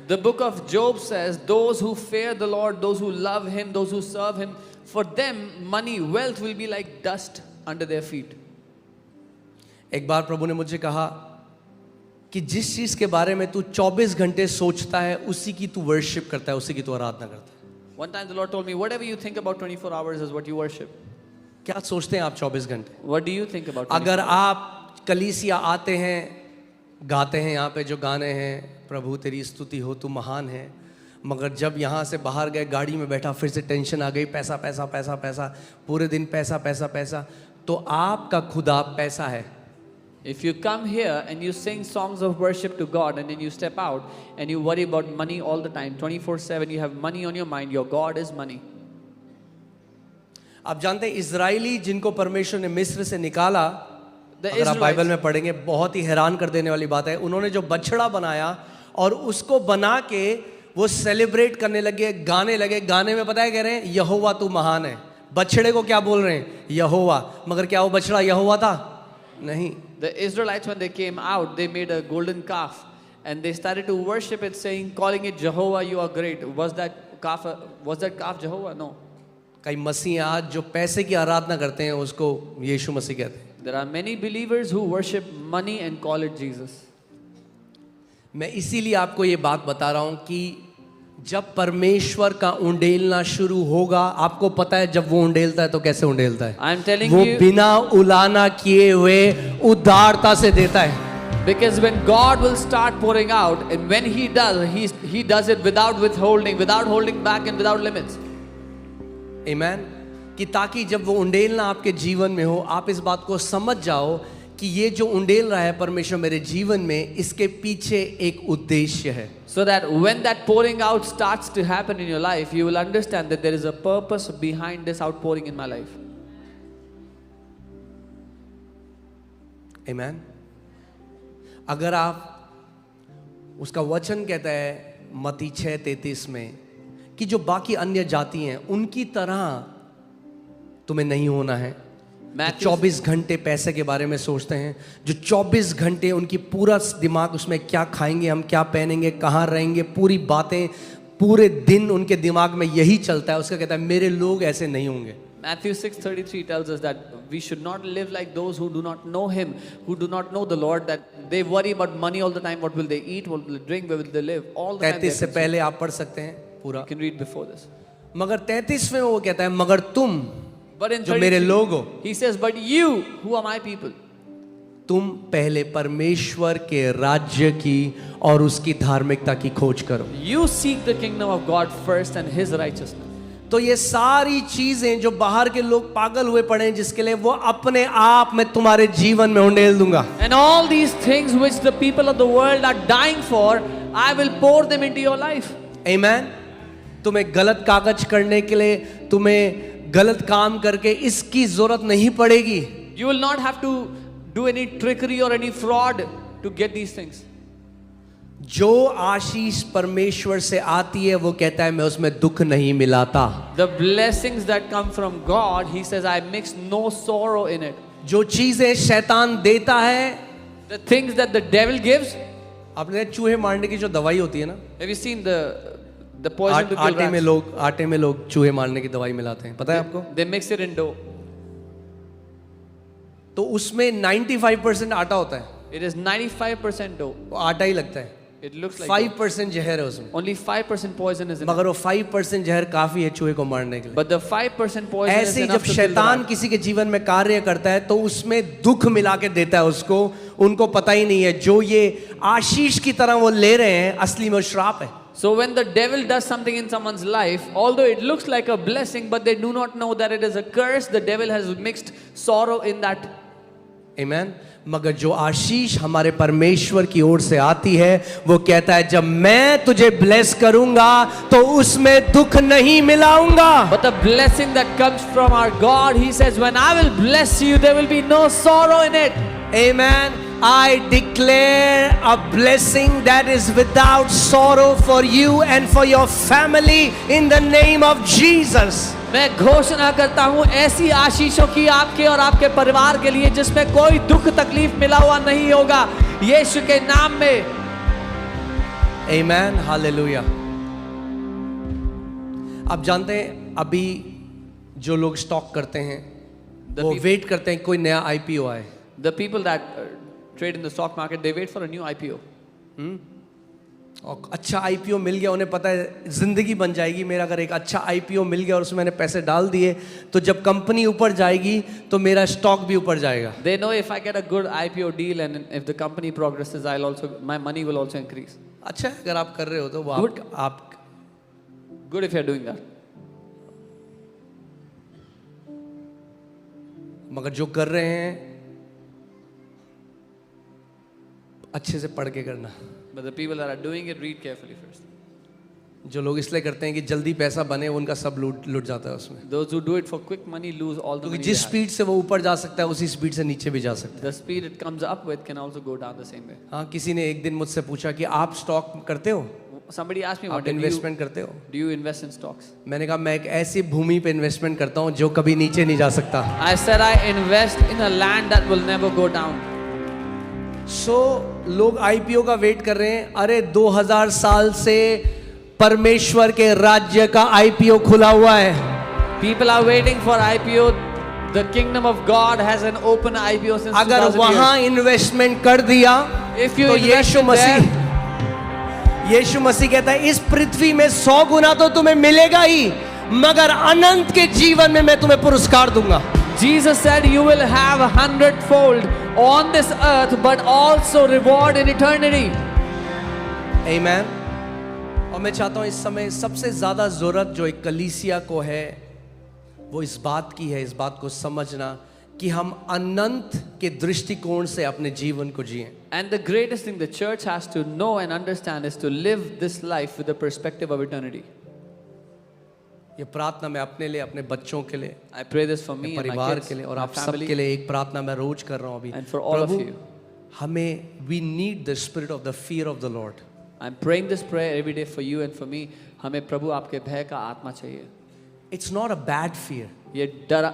The book of Job says, those who fear the Lord, those who love Him, those who serve Him, for them, money, wealth will be like dust under their feet. एक बार प्रभु ने मुझे कहा कि जिस चीज के बारे में तू 24 घंटे सोचता है, उसी की तू वर्शिप करता है, उसी की तू आराधना करता है। One time the Lord told me, whatever you think about 24 hours is what you worship. क्या सोचते हैं आप 24 घंटे? What do you think about 24 अगर आप कलीसिया आते हैं, गाते हैं यहाँ पे जो गाने हैं, प्रभु तेरी स्तुति हो, तू महान है, मगर जब यहाँ से बाहर गए, गाड़ी में बैठा, फिर से टेंशन आ गई, पैसा पैसा पैसा पैसा, पूरे दिन पैसा पैसा पैसा, तो आपका खुदा पैसा है। If you come here and you sing songs of worship to God and then you step out and you worry about money all the time, 24/7 you have money on your mind, your God is money. आप जानते हैं Israeli जिनको परमेश्वर ने मिस्र से निकाला, The अगर आप बाइबल Israelites, में पढ़ेंगे, बहुत ही हैरान कर देने वाली बात है, उन्होंने जो बछड़ा बनाया और उसको बना के वो सेलिब्रेट करने लगे, गाने लगे। गाने में पता है कह रहे हैं यहोवा तू महान है। बछड़े को क्या बोल रहे हैं? यहोवा। मगर क्या वो बछड़ा यहोवा था? नहीं। the Israelites when they came out, they made a golden calf and they started to worship it, saying, calling it Jehovah, you are great. Was that calf Jehovah? No. कई मसीह आज जो पैसे की आराधना करते हैं उसको यीशु मसीह कहते हैं। There are many believers who worship money and call it Jesus. मैं इसीलिए आपको ये बात बता रहा हूं कि जब परमेश्वर का उंडेलना शुरू होगा, आपको पता है जब वो उंडेलता है तो कैसे उंडेलता है? I'm telling वो you, बिना उलाना किए हुए उदारता से देता है। because when God will start pouring out, and when He does, He does it without withholding, without holding back and without limits. आमेन। कि ताकि जब वो उंडेलना आपके जीवन में हो, आप इस बात को समझ जाओ कि ये जो उंडेल रहा है परमेश्वर मेरे जीवन में, इसके पीछे एक उद्देश्य है। So that when that pouring out starts to happen in your life, you will understand that there is a purpose behind this outpouring in my life. Amen. अगर आप, उसका वचन कहता है मत्ती 6:33 में कि जो बाकी अन्य जाति हैं उनकी तरह तुम्हें नहीं होना है। 24 घंटे पैसे के बारे में सोचते हैं, जो 24 घंटे उनकी पूरा दिमाग उसमें क्या खाएंगे हम, क्या पहनेंगे, कहाँ रहेंगे, पूरी बातें पूरे दिन उनके दिमाग में यही चलता है, उसका कहता है मेरे लोग ऐसे नहीं होंगे. Matthew 6:33 tells us that we should not live like those who do not know Him, who do not know the Lord, that they worry about money all the time. What will they eat? What will they drink? Where will they live? All the time. 33 से पहले आप पढ़ सकते हैं पूरा. You can read before this. मगर 33 में वो कहता है मगर तुम But in जो मेरे 33, लोग हो, He says, but you, who are my people, तुम पहले परमेश्वर के राज्य की और उसकी धार्मिकता की खोज करो. you seek the kingdom of God first and His righteousness. तो ये सारी चीजें जो बाहर के लोग पागल हुए पड़े हैं, जिसके लिए वो अपने आप में तुम्हारे जीवन में उंडेल दूंगा. And all these things which the people of the world are dying for, I will pour them into your life. आमेन. तुम्हें गलत कागज करने के लिए, तुम्हें गलत काम करके इसकी जरूरत नहीं पड़ेगी. You will not have to do any trickery or any fraud to get these things. जो आशीष परमेश्वर से आती है वो कहता है मैं उसमें दुख नहीं मिलाता. The blessings that come from God, He says, I mix no sorrow in it. जो चीजें शैतान देता है, The things that the devil gives. आपने चूहे मारने की जो दवाई होती है ना, Have you seen the poison to kill आटे में लोग चूहे मारने की दवाई मिलाते हैं, पता है आपको? They mix it in dough. तो उसमें 95% आटा होता है, It is 95% dough. वो आटा ही लगता है. It looks like 5% जहर है उसमें, only 5% poison is in it. मगर वो 5% जहर काफी है चूहे को मारने के लिए. But the 5% poison is ऐसे ही enough जब to kill the शैतान rat. किसी के जीवन में कार्य करता है तो उसमें दुख मिला के देता है उसको. उनको पता ही नहीं है जो ये आशीष की तरह वो ले रहे हैं, असली में वो श्राप है. So when the devil does something in someone's life, although it looks like a blessing, but they do not know that it is a curse, the devil has mixed sorrow in that. आमेन. मगर जो आशीष हमारे परमेश्वर की ओर से आती है वो कहता है जब मैं तुझे ब्लेस करूंगा तो उसमें दुख नहीं मिलाऊंगा. But the blessing that comes from our God, He says, when I will bless you, there will be no sorrow in it. Amen. I declare a blessing that is without sorrow for you and for your family in the name of Jesus. मैं घोषणा करता हूँ ऐसी आशीषों की आपके और आपके परिवार के लिए जिसमें कोई दुख तकलीफ मिला हुआ नहीं होगा, यीशु के नाम में. Amen. Hallelujah. आप जानते हैं अभी जो लोग स्टॉक करते हैं वो वेट करते हैं कोई नया आईपीओ आए. The people that trade in the stock market, they wait for a new IPO. और अच्छा आईपीओ मिल गया, उन्हें पता है जिंदगी बन जाएगी. मेरा अगर एक अच्छा आईपीओ मिल गया और उसमें मैंने पैसे डाल दिए तो जब कंपनी ऊपर जाएगी तो मेरा स्टॉक भी ऊपर जाएगा. They know if I get a good IPO deal and if the company progresses, my money will also increase. अच्छा है अगर आप कर रहे हो तो वो Good. आप Good if you're doing that. मगर जो कर रहे हैं अच्छे से पढ़ के करना. But the people that are doing it, read carefully first. जो लोग इसलिए करते हैं कि जल्दी पैसा बने, उनका सब लूट जाता है उसमें. Those who do it for quick money lose all the क्योंकि money जिस they have. स्पीड से वो ऊपर जा सकता है उसी स्पीड से नीचे भी जा सकता है. The speed it comes up with can also go down the same way. हाँ, किसी ने एक दिन मुझसे पूछा कि आप स्टॉक करते हो, Somebody asked me, आप what इन्वेस्टमेंट करते हो? do you invest in stocks? मैंने कहा मैं एक ऐसी भूमि पे इन्वेस्टमेंट करता हूँ जो कभी नीचे नहीं जा सकता. I said I invest in a land that will never go down. लोग आईपीओ का वेट कर रहे हैं. अरे 2000 साल से परमेश्वर के राज्य का आईपीओ खुला हुआ है. People are waiting for IPO. The kingdom of God has an open IPO since 2000 अगर years. वहां इन्वेस्टमेंट कर दिया If you तो invest यीशु मसीह कहता है इस पृथ्वी में 100 गुना तो तुम्हें मिलेगा ही, मगर अनंत के जीवन में मैं तुम्हें पुरस्कार दूंगा. Jesus said you will have 100-fold on this earth, but also reward in eternity. Amen. और मैं चाहता हूं इस समय सबसे ज्यादा जरूरत जो एक कलीसिया को है वो इस बात की है, इस बात को समझना कि हम अनंत के दृष्टिकोण से अपने जीवन को जिएं. And the greatest thing the church has to know and understand is to live this life with the perspective of eternity. ये प्रार्थना मैं अपने लिए, अपने बच्चों के लिए, I pray this for me and my परिवार kids, के लिए और my आप सब family, के लिए एक प्रार्थना मैं रोज कर रहा हूं अभी. and for all of Prabhu, you. हमें we need the spirit of the fear of the Lord. I'm praying this prayer every day for you and for me. हमें प्रभु आपके भय का आत्मा चाहिए. It's not a bad fear. ये It's a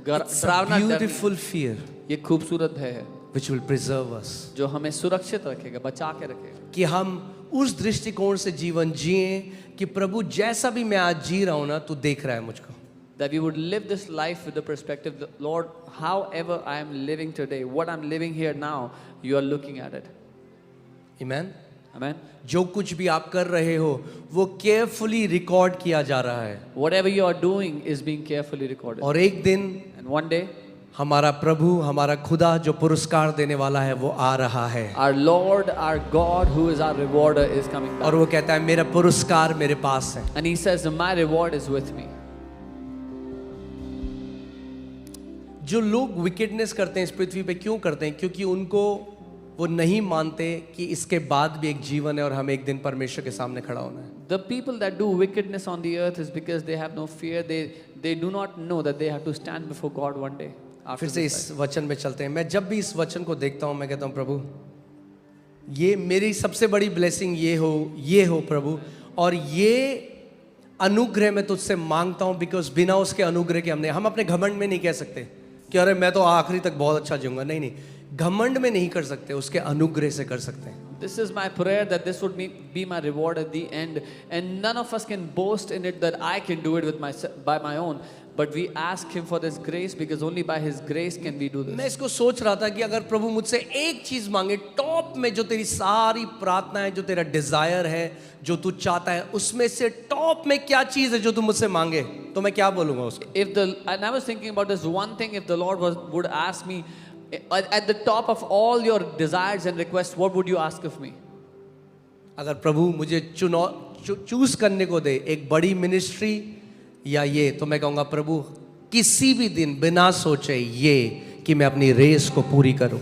डरावना डर beautiful fear ये खूबसूरत भय है which will preserve us. जो हमें सुरक्षित रखेगा, बचा के रखेगा. कि हम उस दृष्टिकोण से जीवन जिए कि प्रभु जैसा भी मैं आज जी रहा हूं ना, तू देख रहा है मुझको. That we would live this life with the perspective that, Lord, however I am living today, what I'm living here now, you are looking at it. Amen. Amen. जो कुछ भी आप कर रहे हो वो केयरफुली रिकॉर्ड किया जा रहा है. Whatever you are doing is being carefully recorded. और एक दिन And one day, हमारा प्रभु, हमारा खुदा जो पुरस्कार देने वाला है वो आ रहा है. our Lord, our God, who is our rewarder, is coming back. और वो कहता है मेरा पुरस्कार मेरे पास है. And he says, my reward is with me. जो लोग विकेडनेस करते हैं इस पृथ्वी पे क्यों करते हैं? क्योंकि उनको वो नहीं मानते कि इसके बाद भी एक जीवन है और हमें एक दिन परमेश्वर के सामने खड़ा होना है. The people that do wickedness on the earth is because they have no fear. They do not know that they have to stand before God one day. फिर से इस वचन में चलते हैं. मैं जब भी इस वचन को देखता हूं मैं कहता हूं प्रभु ये मेरी सबसे बड़ी ब्लेसिंग ये हो प्रभु, और ये अनुग्रह मैं तुझसे मांगता हूं. बिकॉज बिना उसके अनुग्रह के हम अपने घमंड में नहीं कह सकते कि अरे मैं तो आखिरी तक बहुत अच्छा जीऊंगा. नहीं, घमंड में नहीं कर सकते, उसके अनुग्रह से कर सकते हैं. This is my prayer that this would be my reward at the end, and none of us can boast in it that I can do it by my own, but we ask him for this grace because only by his grace can we do this. मैं इसको सोच रहा था कि अगर प्रभु मुझसे एक चीज मांगे टॉप में, जो तेरी सारी प्रार्थना है, जो तेरा डिजायर है, जो तू चाहता है, उसमें से टॉप में क्या चीज है जो तू मुझसे मांगे, तो मैं क्या बोलूंगा उसको? And I was thinking about this one thing, if the Lord would ask me at the top of all your desires and requests, what would you ask of me? अगर प्रभु मुझे चूज करने को दे एक बड़ी मिनिस्ट्री या ये, तो मैं कहूंगा प्रभु किसी भी दिन बिना सोचे ये कि मैं अपनी रेस को पूरी करूं.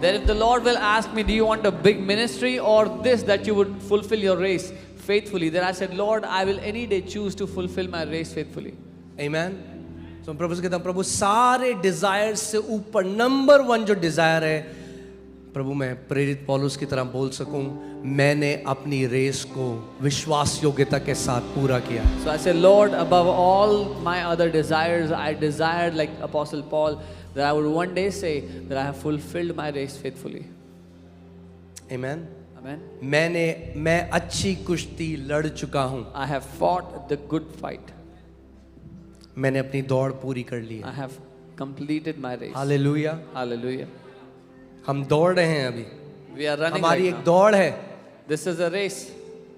That if the Lord will ask me, do you want a big ministry or this, that you would fulfill your race faithfully, then I said, Lord, I will any day choose to fulfill my race faithfully. Amen. तो प्रभु से कहता हूं प्रभु सारे Dzire से ऊपर number 1 जो Dzire है प्रभु, मैं प्रेरित पौलुस की तरह बोल सकूं, मैंने अपनी रेस को विश्वास योग्यता के साथ पूरा किया. So I said, Lord, above all my other desires, I desired, like Apostle Paul, that I would one day say that I have fulfilled my race faithfully. Amen. Amen. मैं अच्छी कुश्ती लड़ चुका हूं. I have fought the good fight. मैंने अपनी दौड़ पूरी कर ली I है. have completed my race. Hallelujah. Hallelujah. हम दौड़ रहे हैं अभी. We are running हमारी right एक now. दौड़ है. This is a race.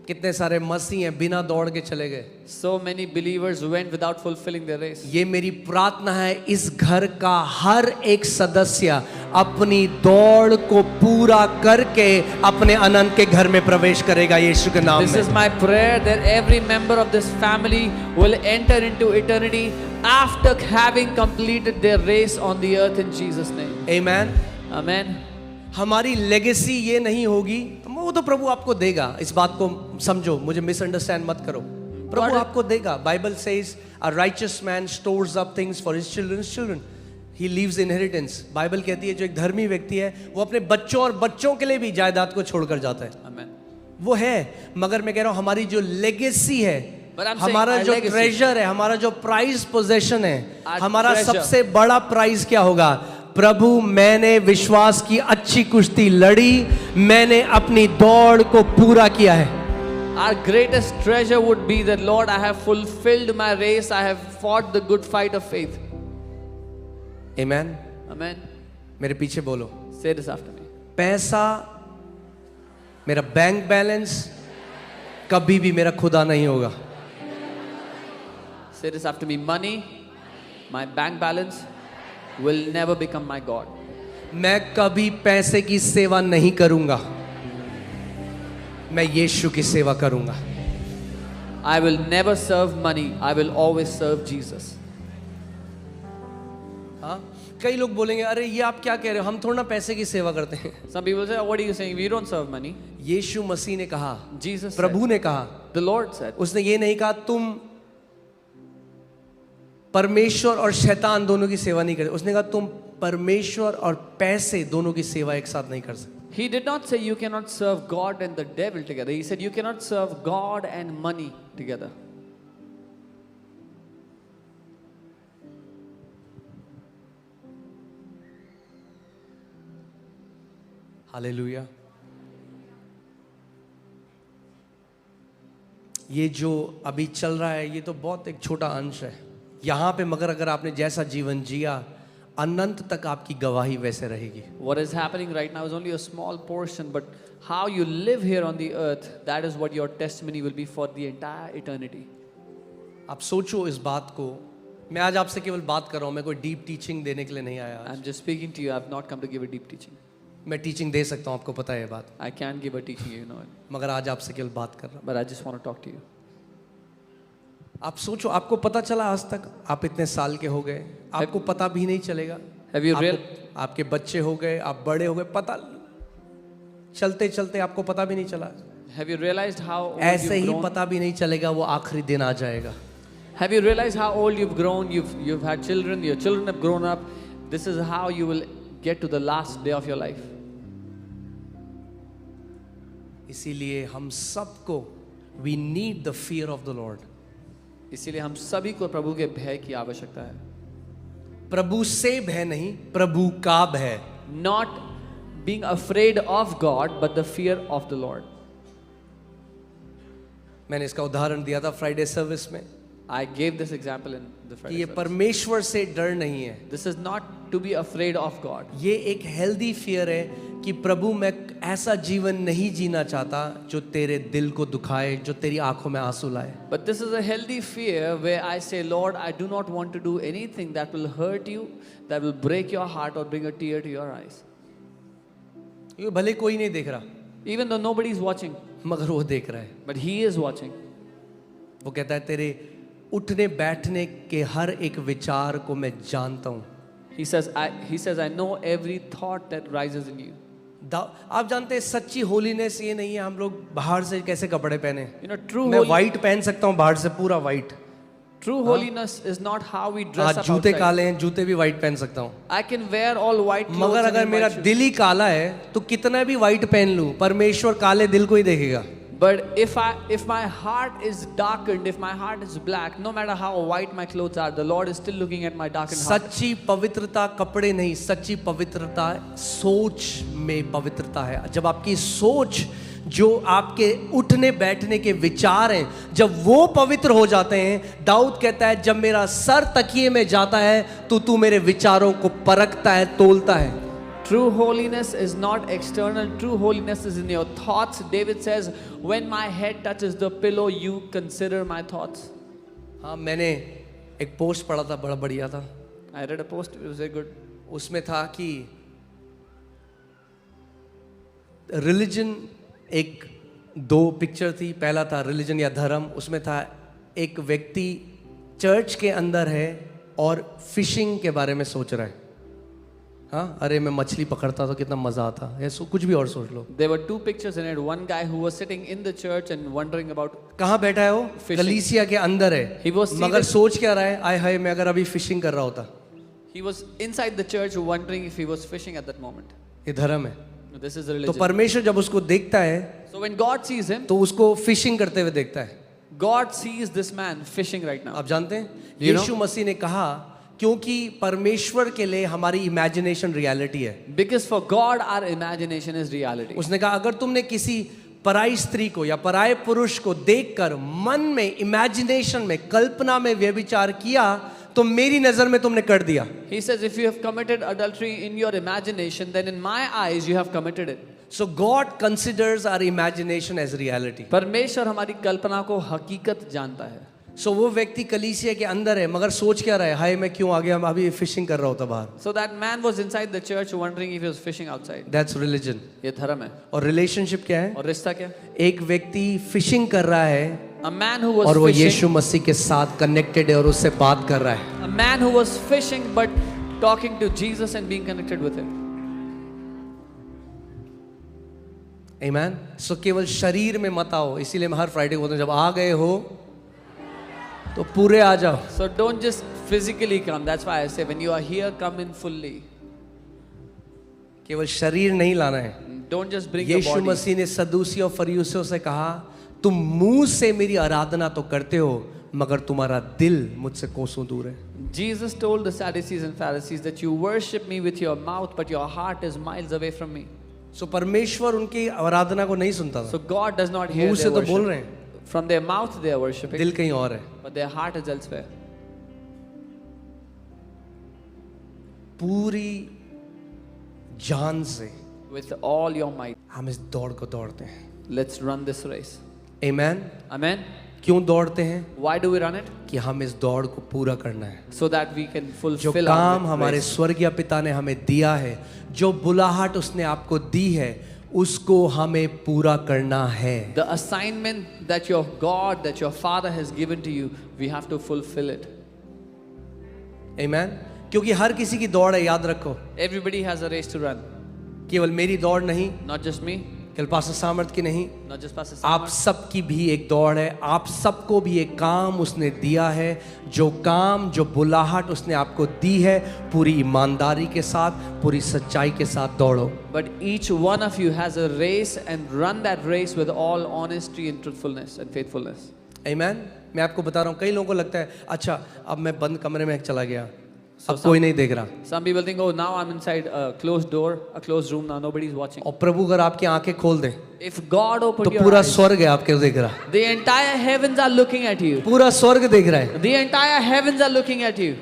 कितने सारे मसीह हैं बिना दौड़ के चले गए. So many believers went without fulfilling their race. ये मेरी प्रार्थना है, इस घर का हर एक सदस्य अपनी दौड़ को पूरा करके अपने अनंत के घर में प्रवेश करेगा यीशु के नाम This में. is my prayer that every member of this family will enter into eternity after having completed their race on the earth in Jesus' name. Amen. Amen. हमारी लेगेसी ये नहीं होगी, वो तो प्रभु आपको देगा. इस बात को समझो, मुझे मिसअंडरस्टैंड मत करो. प्रभु आपको देगा. Bible says a righteous man stores up things for his children's children. He leaves inheritance. Bible कहती है जो एक धर्मी व्यक्ति है वो अपने बच्चों और बच्चों के लिए भी जायदाद को छोड़कर जाता है. Amen. वो है, मगर मैं कह रहा हूं हमारी जो लेगेसी है, But I'm saying हमारा our जो legacy. ट्रेजर है, हमारा जो प्राइज पोजेशन है, Our हमारा treasure. सबसे बड़ा प्राइज क्या होगा? प्रभु मैंने विश्वास की अच्छी कुश्ती लड़ी, मैंने अपनी दौड़ को पूरा किया है. Our greatest treasure would be that, Lord, I have fulfilled my race. I have fought the good fight of faith. Amen. Amen. मेरे पीछे बोलो. Say this after me. पैसा, मेरा बैंक बैलेंस कभी भी मेरा खुदा नहीं होगा. Say this after me. Money, my bank balance, will never become my God. मैं कभी पैसे की सेवा नहीं करूंगा, मैं यीशु की सेवा करूंगा. I will never serve money. I will always serve Jesus. हाँ, कई लोग बोलेंगे अरे ये आप क्या कह रहे हो, हम थोड़ा ना पैसे की सेवा करते हैं. Some people say, what are you saying? We don't serve money. यीशु मसीह ने कहा, Jesus प्रभु said, ने कहा, the Lord said. उसने ये नहीं कहा तुम परमेश्वर और शैतान दोनों की सेवा नहीं करते. उसने कहा तुम परमेश्वर और पैसे दोनों की सेवा एक साथ नहीं कर सकते. He did not say you cannot serve God and the devil together. He said you cannot serve God and money together. Hallelujah. ये जो अभी चल रहा है ये तो बहुत एक छोटा अंश है यहाँ पे, मगर अगर आपने जैसा जीवन जिया अनंत तक आपकी गवाही वैसे रहेगी। What is happening right now is only a small portion, but how you live here on the earth, that is what your testimony will be for the entire eternity. आप सोचो इस बात को। मैं आज आपसे केवल बात कर रहा हूँ, मैं कोई डीप टीचिंग देने के लिए नहीं आया आज। I'm just speaking to you. I've not come to give a deep teaching. मैं टीचिंग दे सकता हूँ, आपको पता है ये बात, I can give a teaching, you know it. मगर आज आपसे केवल बात कर रहा हूँ। But I just want to talk to you. आप सोचो, आपको पता चला आज तक आप इतने साल के हो गए, आपको पता भी नहीं चलेगा। Have you real? आपके बच्चे हो गए, आप बड़े हो गए, पता चलते चलते आपको पता भी नहीं चला। Have you realized how old ऐसे you've ही grown? पता भी नहीं चलेगा वो आखिरी दिन आ जाएगा। Have you realized how old you've grown? You've had children. Your children have grown up. This is how you will get to the last day of your life. इसीलिए हम सबको we need the fear of the Lord। इसीलिए हम सभी को प्रभु के भय की आवश्यकता है। प्रभु से भय नहीं, प्रभु का भय। Not being afraid of God, but the fear of the Lord. मैंने इसका उदाहरण दिया था फ्राइडे सर्विस में I gave this example in the कि Friday ये service. परमेश्वर से डर नहीं है, This is not to be afraid of God. ये एक हेल्दी फियर है कि प्रभु मैं ऐसा जीवन नहीं जीना चाहता जो तेरे दिल को दुखाए, जो तेरी आंखों में आंसू लाए। But this is a healthy fear where I say, Lord, I do not want to do anything that will hurt you, that will break your heart or bring a tear to your eyes. ये भले कोई नहीं देख रहा, Even though nobody is watching, मगर वो देख रहा है। but He is watching. वो कहता है तेरे उठने बैठने के हर एक विचार को मैं जानता हूँ। He says, I know every thought that rises in you. आप जानते हैं सच्ची होलीनेस ये नहीं है हम लोग बाहर से कैसे कपड़े पहने। You know, true मैं holy, व्हाइट पहन सकता हूँ बाहर से, पूरा white. true holiness is not how we dress up जूते outside. काले हैं, जूते भी व्हाइट पहन सकता हूँ, I can wear all white clothes. मगर and अगर wear मेरा white shoes. दिल ही काला है तो कितना भी व्हाइट पहन लूं, परमेश्वर काले दिल को ही देखेगा। But if my heart is darkened, if my heart is black, no matter how white my clothes are, the Lord is still looking at my darkened heart. सच्ची पवित्रता कपड़े नहीं, सच्ची पवित्रता सोच में पवित्रता है। जब आपकी सोच, जो आपके उठने बैठने के विचार हैं, जब वो पवित्र हो जाते हैं, दाऊद कहता है जब मेरा सर तकिए में जाता है तो तू मेरे विचारों को परखता है, तोलता है। True holiness is not external. True holiness is in your thoughts. David says, when my head touches the pillow, you consider my thoughts. हाँ, मैंने एक पोस्ट पढ़ा था, बड़ा बढ़िया था। I read a post, it was very good. उसमें था कि रिलीजन, एक दो पिक्चर थी। पहला था रिलीजन या धर्म, उसमें था एक व्यक्ति चर्च के अंदर है और फिशिंग के बारे में सोच रहा है। हाँ, अरे मैं मछली पकड़ता तो कितना मजा आता है, कुछ भी और सोच लो। There were two pictures in it. One guy who was sitting in the church and wondering about. कहाँ बैठा है वो? कलीसिया के अंदर है, He was मगर seated- सोच क्या रहा है, आय हाय मैं अगर अभी फिशिंग कर रहा होता। He was inside the church wondering if he was fishing at that moment. ये धर्म है। This is a तो religion. परमेश्वर जब उसको देखता है So when God sees him, तो उसको फिशिंग करते हुए देखता है। God sees this man fishing right now. आप जानते हैं You know? यीशु मसीह ने कहा क्योंकि परमेश्वर के लिए हमारी इमेजिनेशन रियलिटी है। Because for God, our imagination is reality. उसने कहा अगर तुमने किसी पराई स्त्री को या पराये पुरुष को देखकर मन में, इमेजिनेशन में, कल्पना में व्यभिचार किया तो मेरी नजर में तुमने कर दिया। He says, if you have committed adultery in your imagination, then in my eyes you have committed it. So God considers our imagination as reality. परमेश्वर हमारी कल्पना को हकीकत जानता है। So वो व्यक्ति कलीसिया के अंदर है मगर सोच क्या रहा है, हाय मैं क्यों आ गया, मैं अभी फिशिंग कर रहा होता बाहर। So that man was inside the church wondering if he was fishing outside. That's religion. ये धर्म है। और रिलेशनशिप क्या है? और रिश्ता क्या? एक व्यक्ति फिशिंग कर रहा है A man who was और वो fishing. यीशु मसीह के साथ कनेक्टेड है और उससे बात कर रहा है। A man who was fishing but talking to Jesus and being connected with him. Amen. So केवल शरीर में मत आओ, इसीलिए मैं हर फ्राइडे को बोलता हूं जब आ गए हो तो पूरे आ जाओ। So don't just physically come. That's why I say when you are here, come in fully. केवल शरीर नहीं लाना है। Don't just bring your Yeshu body. मसीह ने सदूसी और फरीसियों से कहा तुम मुंह से मेरी आराधना तो करते हो मगर तुम्हारा दिल मुझसे कोसों दूर है। Jesus told the Sadducees and Pharisees that you worship me with your mouth, but your heart is miles away from me. So परमेश्वर उनकी आराधना को नहीं सुनता था। So God does not hear मुंह से their तो बोल रहे worship. हैं From their mouth they are worshipping, दिल कहीं और है. but their heart is elsewhere. पूरी जान से With all your might, हम इस दौड़ को दौड़ते हैं. let's run this race. Amen. Amen. क्यों दौड़ते हैं? Why do we run it? कि हम इस दौड़ को पूरा करना है. So that we can जो fulfill काम our हमारे race. स्वर्गीय पिता ने हमें दिया है, जो बुलाहट उसने आपको दी है, उसको हमें पूरा करना है. The assignment that your God, that your Father has given to you, we have to fulfill it. Amen. क्योंकि हर किसी की दौड़ है, याद रखो. Everybody has a race to run. केवल मेरी दौड़ नहीं, Not just me, केवल पास्टर सामर्थ की नहीं, not just Pastor आप Samar. सबकी भी एक दौड़ है. आप सबको भी एक काम उसने दिया है. जो काम, जो बुलाहट उसने आपको दी है, पूरी ईमानदारी के साथ, पूरी सच्चाई के साथ दौड़ो. But each one of you has a race, and run that race with all honesty and truthfulness and faithfulness. Amen. मैं आपको बता रहा हूँ, कई लोगों को लगता है अच्छा अब मैं बंद कमरे में चला गया, अब कोई नहीं देख रहा. Some people think, oh, now I'm inside a closed door, a closed room, now nobody's watching. और प्रभु अगर आपकी आंखें खोल दे If God तो opened your पूरा eyes, स्वर्ग है आपके देख रहा. the entire heavens are looking at you. पूरा स्वर्ग देख रहा है. The entire heavens are looking at you.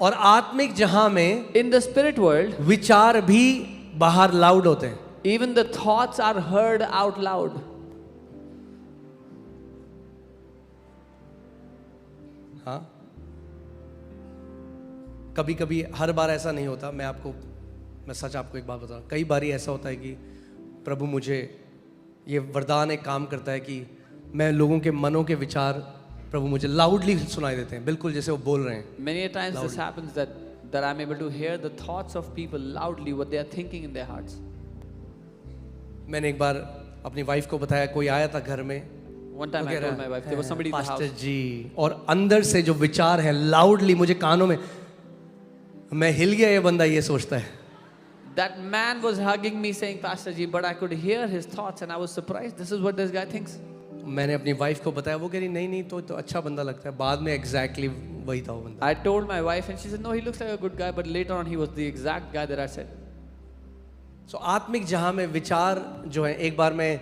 और आत्मिक जहां में In the spirit world, विचार भी बाहर लाउड होते हैं. even the thoughts are heard out loud. हाँ, कभी कभी, हर बार ऐसा नहीं होता. मैं सच आपको एक बात बता रहा हूँ, कई बारी ऐसा होता है कि प्रभु मुझे ये वरदान एक काम करता है कि मैं लोगों के मनों के विचार प्रभु मुझे लाउडली सुनाई देते हैं, बिल्कुल जैसे वो बोल रहे हैं. Many a times this happens that I'm able to hear the thoughts of people loudly, what they are thinking in their hearts. मैंने एक बार अपनी वाइफ को बताया, कोई आया था घर में, One time I told my wife, there was somebody in the pastor house. जी, और अंदर से जो विचार है लाउडली मुझे कानों में, मैं हिल गया, ये बंदा ये सोचता है. That man was hugging me saying, Pastor Ji, but I could hear his thoughts and I was surprised. This is what this guy thinks. मैंने अपनी वाइफ को बताया, वो कह रही नहीं तो अच्छा बंदा लगता है. बाद में एग्जैक्टली वही था वो बंदा. I told my wife and she said, no, he looks like a good guy, but later on he was the exact guy that I said. सो आत्मिक जहां में विचार जो है, एक बार मैं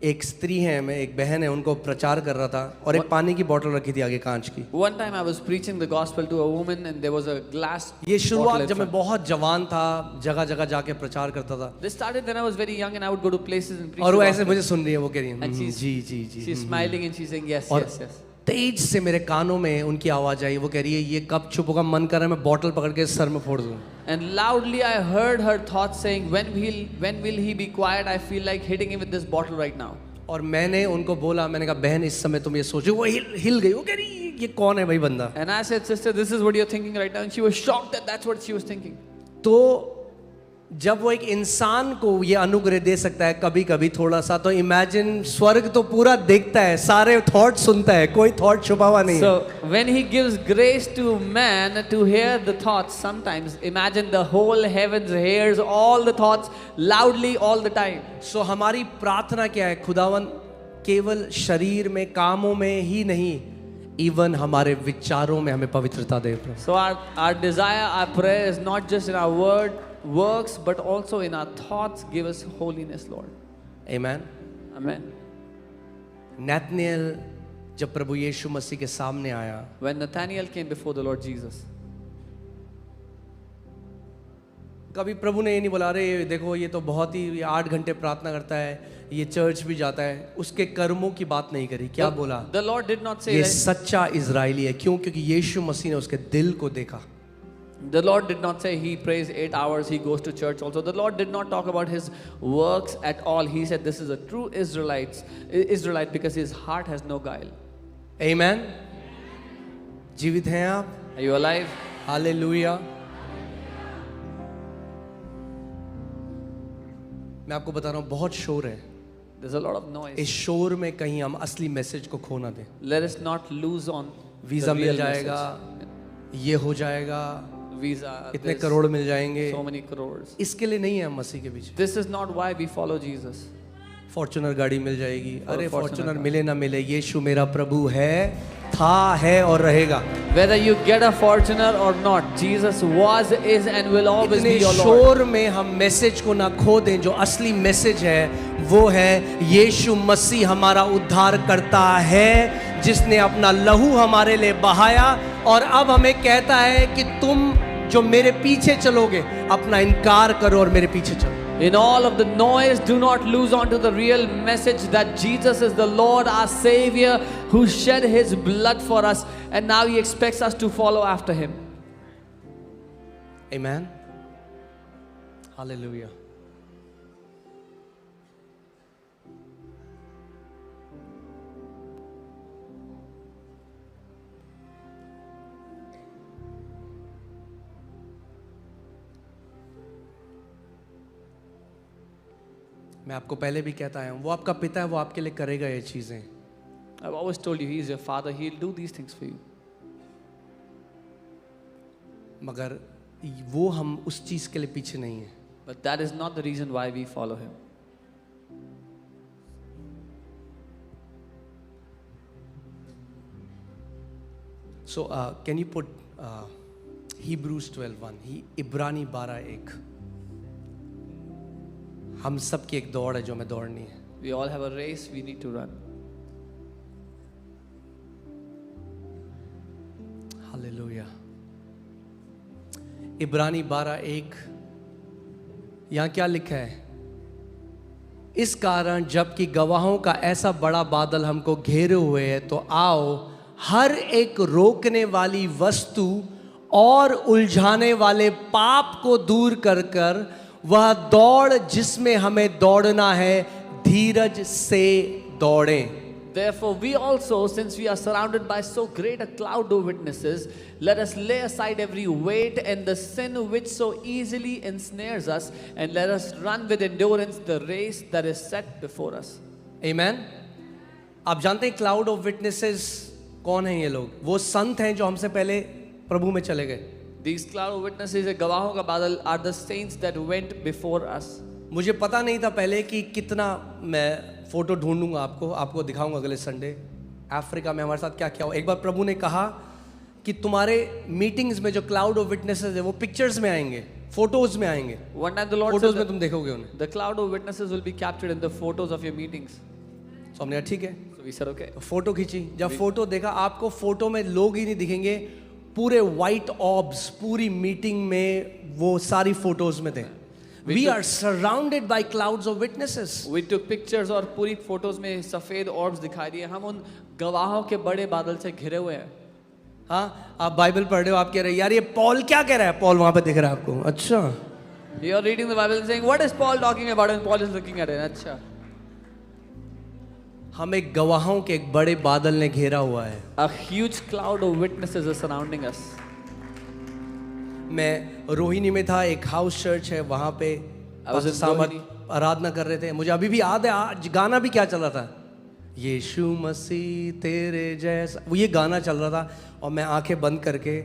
एक स्त्री है, मैं एक बहन है, उनको प्रचार कर रहा था और एक पानी की बोतल रखी थी आगे कांच की. One time I was preaching the gospel to a woman and there was a glass ये bottle शुरुआत in जब मैं front. बहुत जवान था, जगह जगह जाके प्रचार करता था. This started when I was very young and I would go to places and preach और the वो ऐसे gospel. मुझे सुन रही है, वो कह रही है And she's- ji ji ji. She's smiling and she's saying, yes, और yes, yes. तेज से मेरे कानों में उनकी आवाज आई. वो कह रही है ये कब चुप होगा, मन कर रहा है मैं बोतल पकड़ के सर में फोड़ दूं. And loudly I heard her thoughts saying, when will he be quiet? I feel like hitting him with this bottle right now. और मैंने उनको बोला, मैंने कहा बहन इस समय तुम ये सोचो. वो हिल गई. वो कह रही ये कौन है भाई बंदा. And I said, sister, this is what you're thinking right now. And she was shocked that that's what she was thinking. तो जब वो एक इंसान को ये अनुग्रह दे सकता है कभी कभी थोड़ा सा, तो इमेजिन स्वर्ग तो पूरा देखता है, सारे थॉट सुनता है, कोई थॉट छुपा हुआ नहीं है. So when he gives grace to man to hear the thoughts, sometimes imagine the whole heavens hears all the thoughts loudly all the time. सो हमारी प्रार्थना क्या है? खुदावन केवल शरीर में, कामों में ही नहीं, इवन हमारे विचारों में हमें पवित्रता दे. So our desire, our prayer is not just in our works, but also in our thoughts. Give us holiness, Lord. Amen. Amen. नैथनिएल जब प्रभु यीशु मसीह के सामने आया, When Nathaniel came before the Lord Jesus, कभी प्रभु ने ये नहीं बोला अरे देखो ये तो बहुत ही 8 घंटे प्रार्थना करता है, ये चर्च भी जाता है. उसके कर्मों की बात नहीं करी. क्या बोला? the Lord did not say ये that. सच्चा इजरायली है. क्यों? क्योंकि यीशु मसीह ने उसके दिल को देखा. The Lord did not say he prays 8 hours, he goes to church also. The Lord did not talk about his works at all. He said this is a true Israelite because his heart has no guile. आमेन. जीवित हैं आप? Are you alive? Hallelujah. मैं आपको बता रहा हूँ बहुत शोर है. There's a lot of noise. इस शोर में कहीं हम असली मैसेज को खो ना दें. Let us not lose on visa the mill real जाएगा, message. ये हो जाएगा, Visa, इतने this, करोड़ मिल जाएंगे. so many crores. इसके लिए नहीं है हम मसीह के पीछे. This is not why we follow Jesus. Fortuner गाड़ी मिल जाएगी. अरे Fortuner फॉर्च्यूनर car. मिले ना मिले, यीशु मेरा प्रभु है, था, है और रहेगा. Whether you get a Fortuner or not, Jesus was, is and will always be इतने your Lord. शोर में हम मैसेज को ना खो दें. जो असली मैसेज है वो है यीशु मसीह हमारा उद्धार करता है, जिसने अपना लहू हमारे लिए बहाया और अब हमें कहता है कि तुम जो मेरे पीछे चलोगे अपना इनकार करो और मेरे पीछे चलो। In all of the noise, do not lose on to the real message that Jesus is the Lord, our Savior, who shed His blood for us, and now He expects us to follow after Him. Amen. Hallelujah. मैं आपको पहले भी कहता आया हूं, वो आपका पिता है, वो आपके लिए करेगा ये चीजें। I've always told you, He is your Father. He'll do these things for you. मगर वो हम उस चीज के लिए पीछे नहीं है। But that is not the reason why we follow Him. So can you put Hebrews 12:1? इब्रानी 12:1। हम सब की एक दौड़ है जो हमें दौड़नी है। We all have a race we need to run. Hallelujah. इब्रानी 12:1 यहाँ क्या लिखा है? इस कारण जबकि गवाहों का ऐसा बड़ा बादल हमको घेरे हुए है, तो आओ हर एक रोकने वाली वस्तु और उलझाने वाले पाप को दूर कर कर वह दौड़ जिसमें हमें दौड़ना है, धीरज से दौड़ें। Therefore, we also, since we are surrounded by so great a cloud of witnesses, let us lay aside every weight and the sin which so easily ensnares us, and let us run with endurance the race that is set before us. Amen. आप जानते हैं cloud of witnesses कौन हैं? ये लोग वो संत हैं जो हमसे पहले प्रभु में चले गए। These cloud of witnesses, गवाहों का बादल, are the saints that went before us. मुझे पता नहीं था पहले कि कितना मैं फोटो ढूंढूंगा, आपको दिखाऊंगा अगले संडे अफ्रीका में हमारे साथ क्या क्या हो। एक बार प्रभु ने कहा कि तुम्हारे मीटिंग्स में जो क्लाउड ऑफ विटनेसेस है वो पिक्चर्स में आएंगे, फोटोज में आएंगे। One time the Lord photos said में तुम देखोगे उन्हें। the cloud of witnesses will be captured in the photos of your meetings. तो हमने कहा ठीक है, So we said okay. तो फोटो खींची। जब फोटो देखा, आपको फोटो में लोग ही नहीं दिखेंगे, पूरे वाइट ऑब्स पूरी मीटिंग में वो सारी फोटोज में थे। We are surrounded by clouds of witnesses. We took pictures और पूरी फोटोज में सफेद ऑर्ब्स दिखाई दिए। हम उन गवाहों के बड़े बादल से घिरे हुए हैं। हाँ, आप बाइबल पढ़ रहे हो, आप कह रहे हो यार ये पॉल क्या कह रहा है? पॉल वहां पे दिख रहा है आपको। अच्छा, You are reading the Bible and saying, what is Paul talking about? And Paul is looking at it. अच्छा, हमें गवाहों के एक बड़े बादल ने घेरा हुआ है। a huge cloud of witnesses are surrounding us. मैं रोहिणी में था, एक हाउस चर्च है वहां पे, was in सामर रोहिणी. आराधना कर रहे थे। मुझे अभी भी याद है आज गाना भी क्या चल रहा था, यीशु मसीह तेरे जैसा, वो ये गाना चल रहा था। और मैं आंखें बंद करके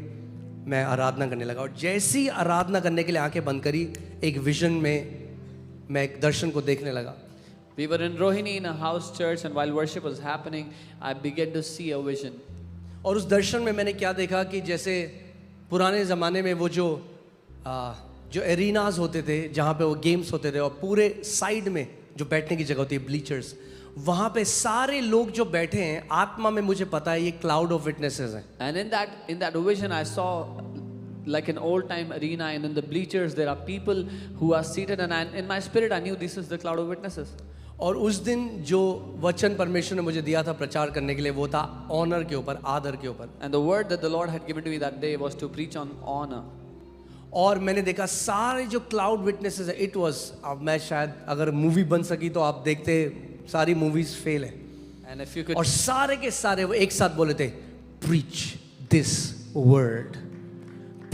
मैं आराधना करने लगा, और जैसी आराधना करने के लिए आंखें बंद करी, एक विजन में मैं एक दर्शन को देखने लगा। We were in Rohini in a house church, and while worship was happening, I began to see a vision. और उस दर्शन में मैंने क्या देखा कि जैसे पुराने ज़माने में वो जो एरिनाज होते थे जहाँ पे वो गेम्स होते थे, और पूरे साइड में जो बैठने की जगह होती है, ब्लीचर्स, वहाँ पे सारे लोग जो बैठे हैं, आत्मा में मुझे पता है ये क्लाउड ऑफ विटनेसेस हैं। And in that vision, I saw like an old time arena, and in the bleachers there are people who are seated, and in my spirit I knew this is the cloud of witnesses. और उस दिन जो वचन परमेश्वर ने मुझे दिया था प्रचार करने के लिए, वो था ऑनर के ऊपर, आदर के ऊपर। And the word that the Lord had given to me that day was to preach on honor. और मैंने देखा सारे जो क्लाउड विटनेसेस है, इट वाज, अब मैं शायद अगर मूवी बन सकी तो आप देखते सारी मूवीज फेल है। And if you could, और सारे के सारे वो एक साथ बोले थे, preach this word,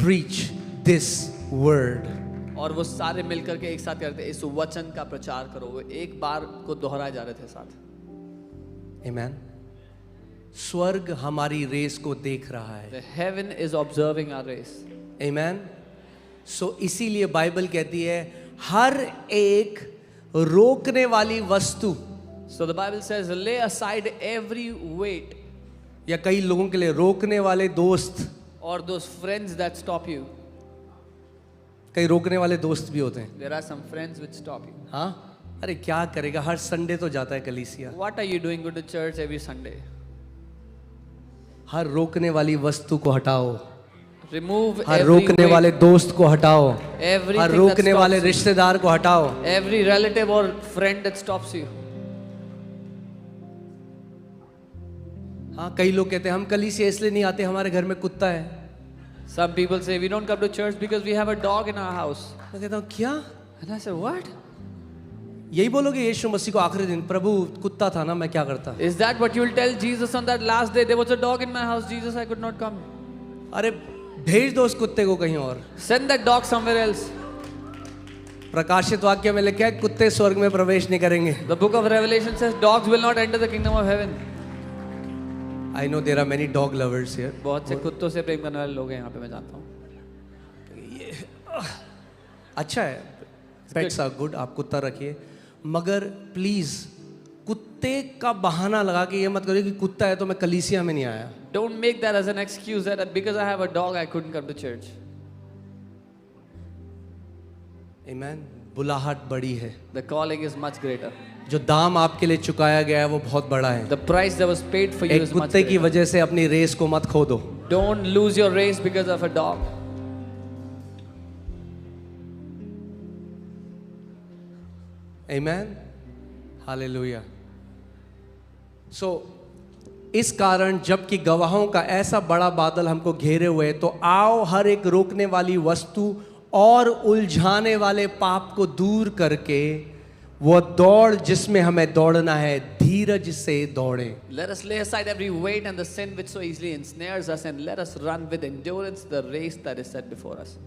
preach this word. और वो सारे मिलकर के एक साथ करते, इस वचन का प्रचार करो। वो एक बार को दोहराए जा रहे थे साथ। आमेन। स्वर्ग हमारी रेस को देख रहा है। The heaven is observing our race. आमेन। सो इसीलिए बाइबल कहती है हर एक रोकने वाली वस्तु, So the Bible says, lay aside every weight, या कई लोगों के लिए रोकने वाले दोस्त, or those friends that stop you. कई रोकने वाले दोस्त भी होते हैं। There are some friends which stop you. हाँ, अरे क्या करेगा, हर संडे तो जाता है कलीसिया। What are you doing? Go to church every Sunday. हर रोकने वाली वस्तु को हटाओ, Remove हर every रोकने weight, वाले दोस्त को हटाओ, everything हर that रोकने वाले stops you, रिश्तेदार को हटाओ। every relative or friend that stops you. हाँ, कई लोग कहते हैं हम कलीसिया इसलिए नहीं आते, हमारे घर में कुत्ता है। Some people say we don't come to church because we have a dog in our house. मैं कहता हूँ क्या, And I said, what? यही बोलोगे यीशु मसीह को आखिरी दिन, प्रभु कुत्ता था ना, मैं क्या करता। Is that what you will tell Jesus on that last day? There was a dog in my house, Jesus, I could not come. अरे भेज दो उस कुत्ते को कहीं और। Send that dog somewhere else. प्रकाशित वाक्य में लिखा है कुत्ते स्वर्ग में प्रवेश नहीं करेंगे। The book of Revelation says dogs will not enter the kingdom of heaven. I know there are many dog lovers here. बहुत से कुत्तों से प्रेम करने वाले लोग हैं यहाँ पे, मैं जानता हूँ. अच्छा है, पेट्स आर गुड, आप कुत्ता रखिए, मगर प्लीज कुत्ते का बहाना लगा के ये मत करिए कि कुत्ता है तो मैं कलीसिया में नहीं आया। Don't make that as an excuse that because I have a dog I couldn't come to church. Amen. बुलाहट बड़ी है, The calling is much greater. जो दाम आपके लिए चुकाया गया है वो बहुत बड़ा है। The price that was paid for you एक is much कुत्ते की greater. वजह से अपनी रेस को मत खो दो। Don't lose your race because of a dog. Amen. Hallelujah. So इस कारण जबकि गवाहों का ऐसा बड़ा बादल हमको घेरे हुए, तो आओ हर एक रोकने वाली वस्तु और उलझाने वाले पाप को दूर करके वो दौड़ जिसमें हमें दौड़ना है, धीरज से दौड़ें। Let us lay aside every weight and the sin which so easily ensnares us, and let us run with endurance the race that is set before us.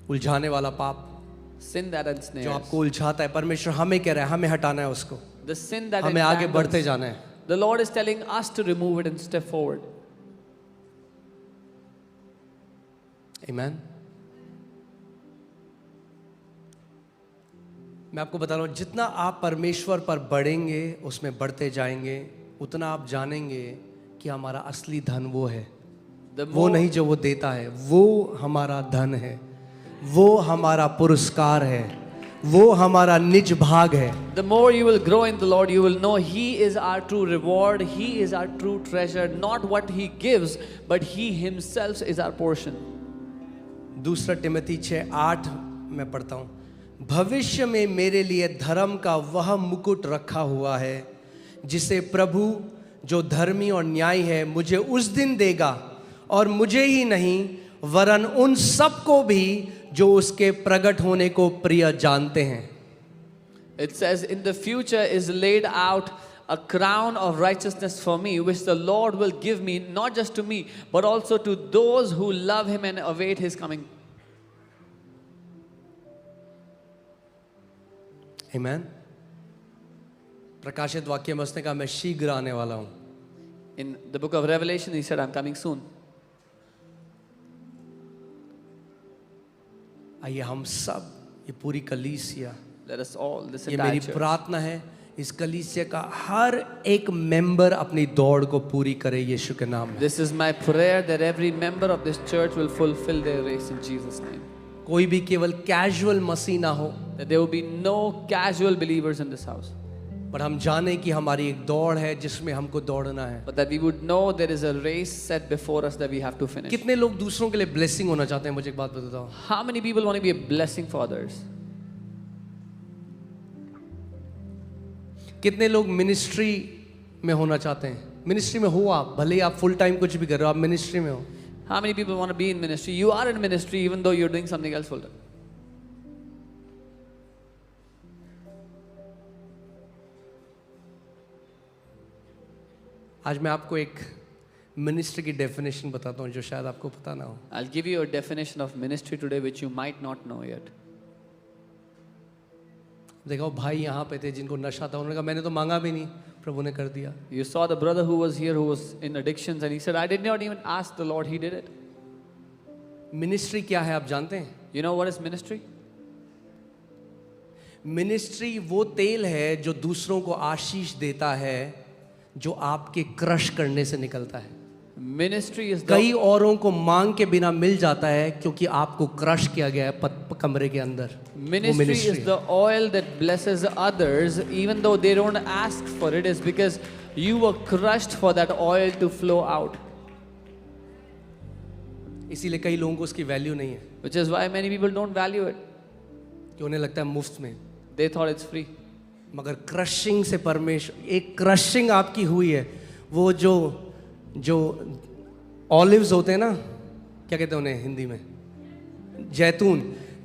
उलझाने वाला पाप Sin that जो ensnares. आपको उलझाता है, परमेश्वर हमें कह रहा है हमें हटाना है उसको, The sin that हमें आगे बढ़ते entangles. जाना है। The Lord is telling us to remove it and step forward. Amen. मैं आपको बता रहा हूँ, जितना आप परमेश्वर पर बढ़ेंगे, उसमें बढ़ते जाएंगे, उतना आप जानेंगे कि हमारा असली धन वो है, The वो more, नहीं जो वो देता है, वो हमारा धन है, वो हमारा पुरस्कार है, वो हमारा निज भाग है। the more you will grow in the Lord, you will know He is our true reward, He is our true treasure, not what He gives, but He Himself is our portion. दूसरा तिमोथी 6:8 में पढ़ता हूँ, भविष्य में मेरे लिए धर्म का वह मुकुट रखा हुआ है जिसे प्रभु जो धर्मी और न्यायी है मुझे उस दिन देगा, और मुझे ही नहीं वरन उन सबको भी जो उसके प्रकट होने को प्रिय जानते हैं। It says, in the future is laid out a crown of righteousness for me, which the Lord will give me, not just to me, but also to those who love Him and await His coming. Amen. प्रकाशित वाक्य में उसने कहा मैं शीघ्र आने वाला हूं। In the book of Revelation, He said, I'm coming soon. आइए हम सब, ये पूरी कलीसिया, Let us all, this ये entire मेरी church. प्रार्थना है, इस कलीसिया का हर एक मेंबर अपनी दौड़ को पूरी करे यीशु के नाम में। This is my prayer that every member of this church will fulfill their race in Jesus' name. कोई भी केवल कैजुअल मसीह ना हो, That there will be no casual believers in this house, पर हम जाने कि हमारी एक दौड़ है जिसमें हमको दौड़ना है। but that we would know there is a race set before us that we have to finish. कितने लोग दूसरों के लिए ब्लेसिंग होना चाहते हैं? मुझे एक बात बताता हूँ, How many people want to be a blessing for others? कितने लोग मिनिस्ट्री में होना चाहते हैं? मिनिस्ट्री में हो आप, भले ही आप फुल टाइम कुछ भी कर रहे हो, आप मिनिस्ट्री में हो। How many people want to be in ministry? You are in ministry even though you're doing something else full time. आज मैं आपको एक मिनिस्ट्री की डेफिनेशन बताता हूँ जो शायद आपको पता ना हो। I'll give you a definition of ministry today which you might not know yet. देखो भाई यहाँ पे थे जिनको नशा था, उन्होंने कहा मैंने तो मांगा भी नहीं, प्रभु ने कर दिया। You saw the brother who was here who was in addictions and he said, I did not even ask the Lord, He did it. Ministry क्या है आप जानते हैं? You know what is ministry? Ministry वो तेल है जो दूसरों को आशीष देता है, जो आपके क्रश करने से निकलता है। Ministry is कई the औरों को मांग के बिना मिल जाता है क्योंकि आपको क्रश किया गया है कमरे के अंदर। वो ministry ministry is है। the oil that blesses others even though they don't ask for it, is because you were crushed for that oil to flow out. इसीलिए कई लोगों को उसकी वैल्यू नहीं है, Which is why many people don't value it. कि उन्हें लगता है मुफ्त में। They thought it's free. मगर क्रशिंग से परमेश्वर, एक क्रशिंग आपकी हुई है। वो जो ऑलिव्स होते हैं ना, क्या कहते हैं उन्हें हिंदी में,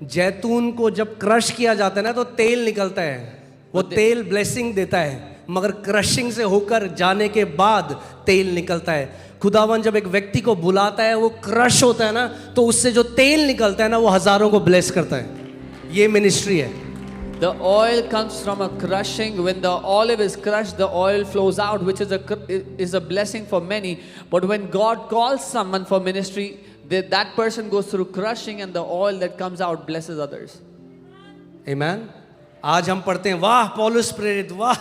जैतून को जब क्रश किया जाता है ना तो तेल निकलता है। वो तेल ब्लेसिंग देता है, मगर क्रशिंग से होकर जाने के बाद तेल निकलता है। खुदावन जब एक व्यक्ति को बुलाता है, वो क्रश होता है ना, तो उससे जो तेल निकलता है ना, वो हजारों को ब्लेस करता है। ये मिनिस्ट्री है। The oil comes from a crushing. When the olive is crushed, the oil flows out, which is a blessing for many. But when God calls someone for ministry, that person goes through crushing, and the oil that comes out blesses others. Amen. आज हम पढ़ते हैं, वाह पौलुस प्रेरित, वाह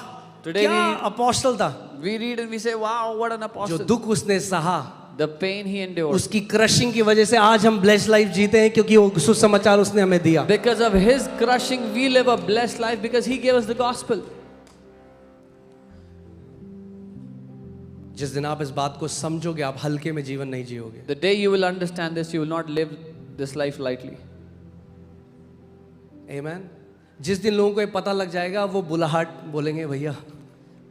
Today क्या apostle था, We read and we say, wow, what an जो apostle. दुख उसने सहा, The pain he endured. उसकी क्रशिंग की वजह से आज हम ब्लेस्ड लाइफ जीते हैं, क्योंकि वो सुसमाचार उसने हमें दिया। Because of his crushing, we live a blessed life because he gave us the gospel. जिस दिन आप इस बात को समझोगे, आप हल्के में जीवन नहीं जियोगे। The day you will understand this, you will not live this life lightly. Amen. जिस दिन लोगों को ये पता लग जाएगा, वो बुलाहट बोलेंगे, भैया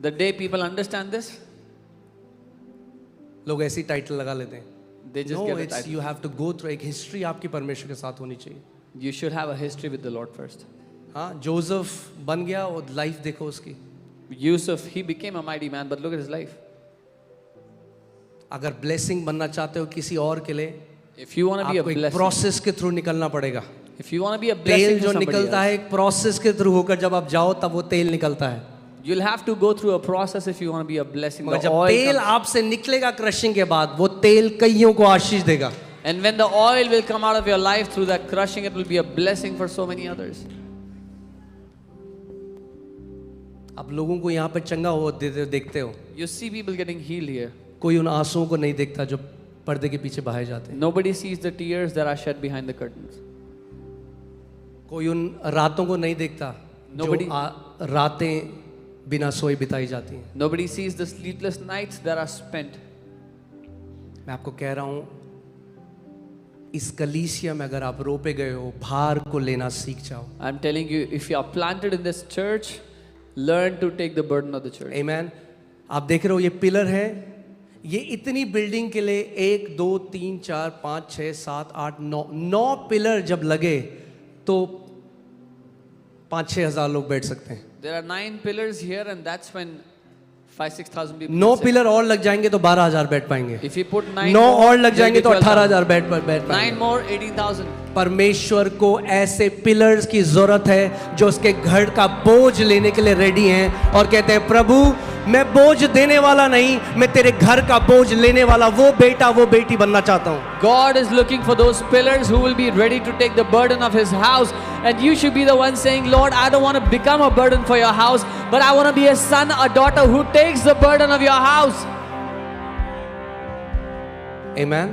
The day people understand this, लोग ऐसी टाइटल लगा लेते हैं। they just No, get a it's title. you have to go through, एक हिस्ट्री आपकी परमेश्वर के साथ होनी चाहिए। You should have a history with the Lord first. हाँ, जोसेफ बन गया, वो लाइफ देखो उसकी। Yusuf, he became a mighty man, but look at his life. अगर ब्लेसिंग बनना चाहते हो किसी और के लिए, If you want to be a आपको एक blessing, प्रोसेस के थ्रू निकलना पड़ेगा। if you want to be a तेल blessing जो for somebody निकलता else, है एक प्रोसेस के थ्रू होकर, जब आप जाओ तब वो तेल निकलता है। you'll have to go through a process if you want to be a blessing. मगर The जब oil तेल comes- आपसे निकलेगा क्रशिंग के बाद, वो तेल कईयों को आशीष देगा। And when the oil will come out of your life through that crushing, it will be a blessing for so many others. आप लोगों को यहाँ पे चंगा हो देखते हो, You see people getting healed here. कोई उन आंसुओं को नहीं देखता जो पर्दे के पीछे बहाए जाते हैं। Nobody sees the tears that are shed behind the curtains. कोई उन रातों को नहीं देखता जो Nobody- रातें बिना सोए बिताई जाती हैं। Nobody sees the sleepless nights that are spent. मैं आपको कह रहा हूँ, इस कलीसिया में अगर आप रोपे गए हो, भार को लेना सीख जाओ। I'm telling you, if you are planted in this church, learn to take the burden of the church. आमेन। आप देख रहे हो ये पिलर है, ये इतनी बिल्डिंग के लिए 1 2 3 4 5 6 7 8 9 पिलर जब लगे तो 5-6 हजार लोग बैठ सकते हैं। There are 9 pillars here, and that's when 5,000-6,000 people. 9 can sit. Pillar और लग जाएंगे तो 12,000 बैठ पाएंगे। If you put 9 9 more, और लग जाएंगे तो there'll be 18,000 बैठ 9 पाएंगे। more, 18,000. परमेश्वर को ऐसे पिलर्स की जरूरत है जो उसके घर का बोझ लेने के लिए रेडी हैं और कहते हैं, प्रभु मैं बोझ देने वाला नहीं, मैं तेरे घर का बोझ लेने वाला वो बेटा वो बेटी बनना चाहता हूं। God is looking for those pillars who will be ready to take the burden of His house, and you should be the one saying, Lord, I don't want to become a burden for your house, but I want to be a son, a daughter who takes the burden of your house. Amen.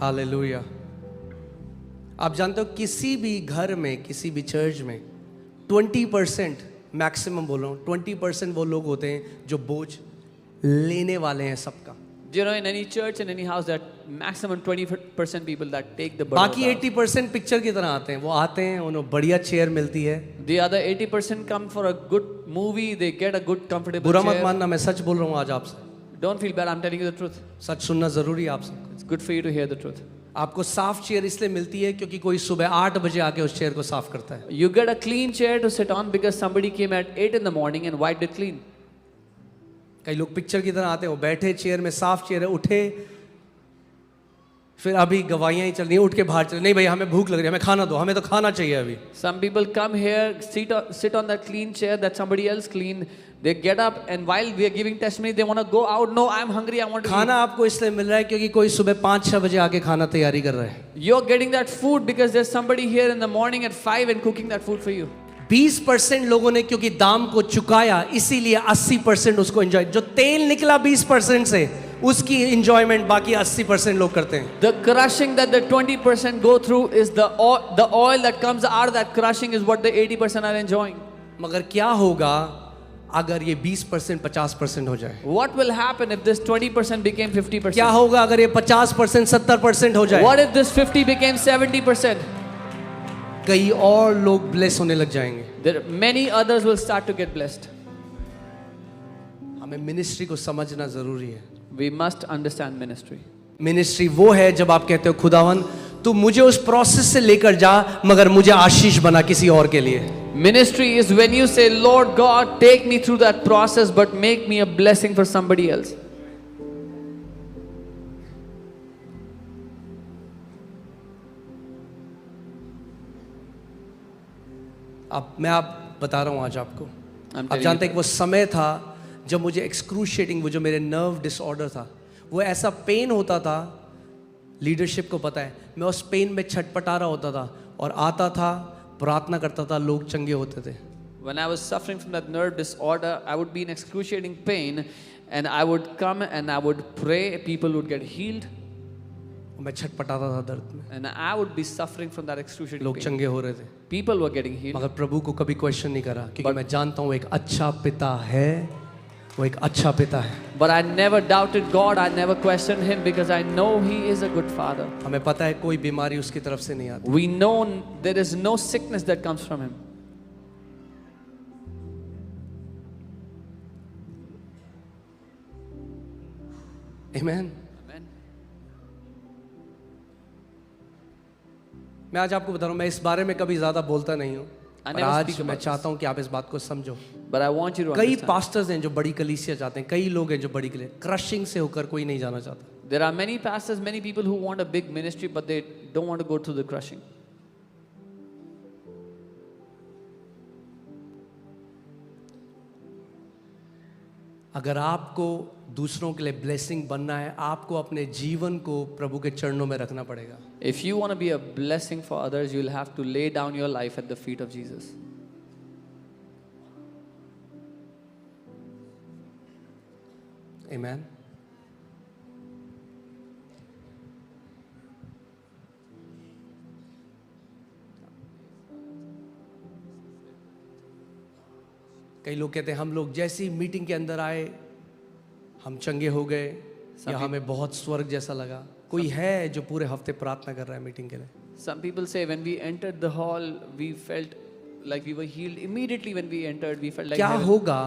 Hallelujah. आप जानते हो किसी भी घर में, किसी भी church में 20% मैक्सिमम बोल रहा हूँ, 20% वो लोग होते हैं जो बोझ लेने वाले हैं सबका। You know, in any church, in any house, that maximum 20% people that take the burden. बाकी 80% पिक्चर की तरह आते हैं, वो आते हैं, उन्हें बढ़िया चेयर मिलती है। The other 80% come for a good movie, they get a good comfortable बुरा मत chair. मानना, मैं सच बोल रहा हूँ आज आपसे। Don't feel bad, I'm telling you the truth. सच सुनना जरूरी है आपसे। It's good for you to hear the truth. आपको साफ चेयर इसलिए मिलती है क्योंकि कोई सुबह 8 बजे आके उस चेयर को साफ करता है। You get a clean chair to sit on because somebody came at 8 in the morning and wiped it clean. कई लोग पिक्चर की तरह आते हैं, वो बैठे चेयर में, साफ चेयर है, उठे, फिर अभी गवाहियां ही चल रही हैं, उठ के बाहर चले, नहीं भाई हमें भूख लग रही है, हमें खाना दो, हमें तो खाना चाहिए अभी। Some people come here, sit on that clean chair that somebody else cleaned. They get up and while we are giving testimony, they want to go out. No, I'm hungry, I want to खाना आपको इसलिए मिल रहा है क्योंकि कोई सुबह 5-6 बजे आके खाना तैयारी कर रहा है। eat. You're getting that food because there's somebody here in the morning at 5 and cooking that food for you. 20% लोगों ने क्योंकि दाम को चुकाया, इसीलिए 80% उसको एंजॉय। जो तेल निकला 20% से, उसकी इंजॉयमेंट बाकी 80% लोग करते हैं. The crushing that the 20% go through is the oil that comes out of that crushing is what the 80% are enjoying. मगर क्या होगा अगर ये 20% 50% हो जाए? What will happen if this 20% became 50%? क्या होगा अगर ये 50% 70% हो जाए? What if this 50 became 70%? कई और लोग ब्लेस होने लग जाएंगे. There many others will start to get blessed. हमें मिनिस्ट्री को समझना जरूरी है. We must understand ministry. Ministry वो है जब आप कहते हो खुदावन तू मुझे उस प्रोसेस से लेकर जा मगर मुझे आशीष बना किसी और के लिए. Ministry is when you say, Lord God, take me through that process, but make me a blessing for somebody else. मैं बता रहा हूँ आज आपको. I'm आप telling जानते you हैं कि वो समय था जब मुझे एक्सक्रूशिएटिंग वो जो मेरे नर्व डिसऑर्डर था वो ऐसा पेन होता था. लीडरशिप को पता है मैं उस पेन में छटपटा रहा होता था और आता था प्रार्थना करता था लोग चंगे होते थे. When I was suffering from that nerve disorder, I would be in excruciating pain, and I would come and I would pray, people would get healed. मैं छटपटाता था दर्द में. And I would be suffering from that excruciating लोग pain. चंगे हो रहे थे. People were getting healed. मगर प्रभु को कभी क्वेश्चन नहीं करा क्योंकि मैं जानता हूँ एक अच्छा पिता है. वो एक अच्छा पिता है. But I never doubted God. I never questioned Him because I know He is a good Father. हमें पता है कोई बीमारी उसकी तरफ से नहीं आती. We know there is no sickness that comes from Him. Amen. Amen. मैं आज आपको बता रहा हूँ मैं इस बारे में कभी ज्यादा बोलता नहीं हूँ. I और never आज speak about मैं this. चाहता हूँ कि आप इस बात को समझो. But I want you to कई understand. पास्टर्स हैं जो बड़ी कलीसिया चाहते हैं. कई लोग हैं जो बड़ी कलीसिया क्रशिंग से होकर कोई नहीं जाना चाहता. There are many pastors, many people who want a big ministry, but they don't want to go through the crushing. अगर आपको दूसरों के लिए ब्लेसिंग बनना है आपको अपने जीवन को प्रभु के चरणों में रखना पड़ेगा. If you want to be a blessing for others, you'll have to lay down your life at the feet of Jesus. Amen. कई लोग कहते हैं हम लोग जैसी मीटिंग के अंदर आए हम चंगे हो गए या हमें बहुत स्वर्ग जैसा लगा. कोई है जो पूरे हफ्ते प्रार्थना कर रहा है मीटिंग के लिए? Some people say when we entered the hall, we felt like we were healed. Immediately when we entered, we felt like क्या heaven. होगा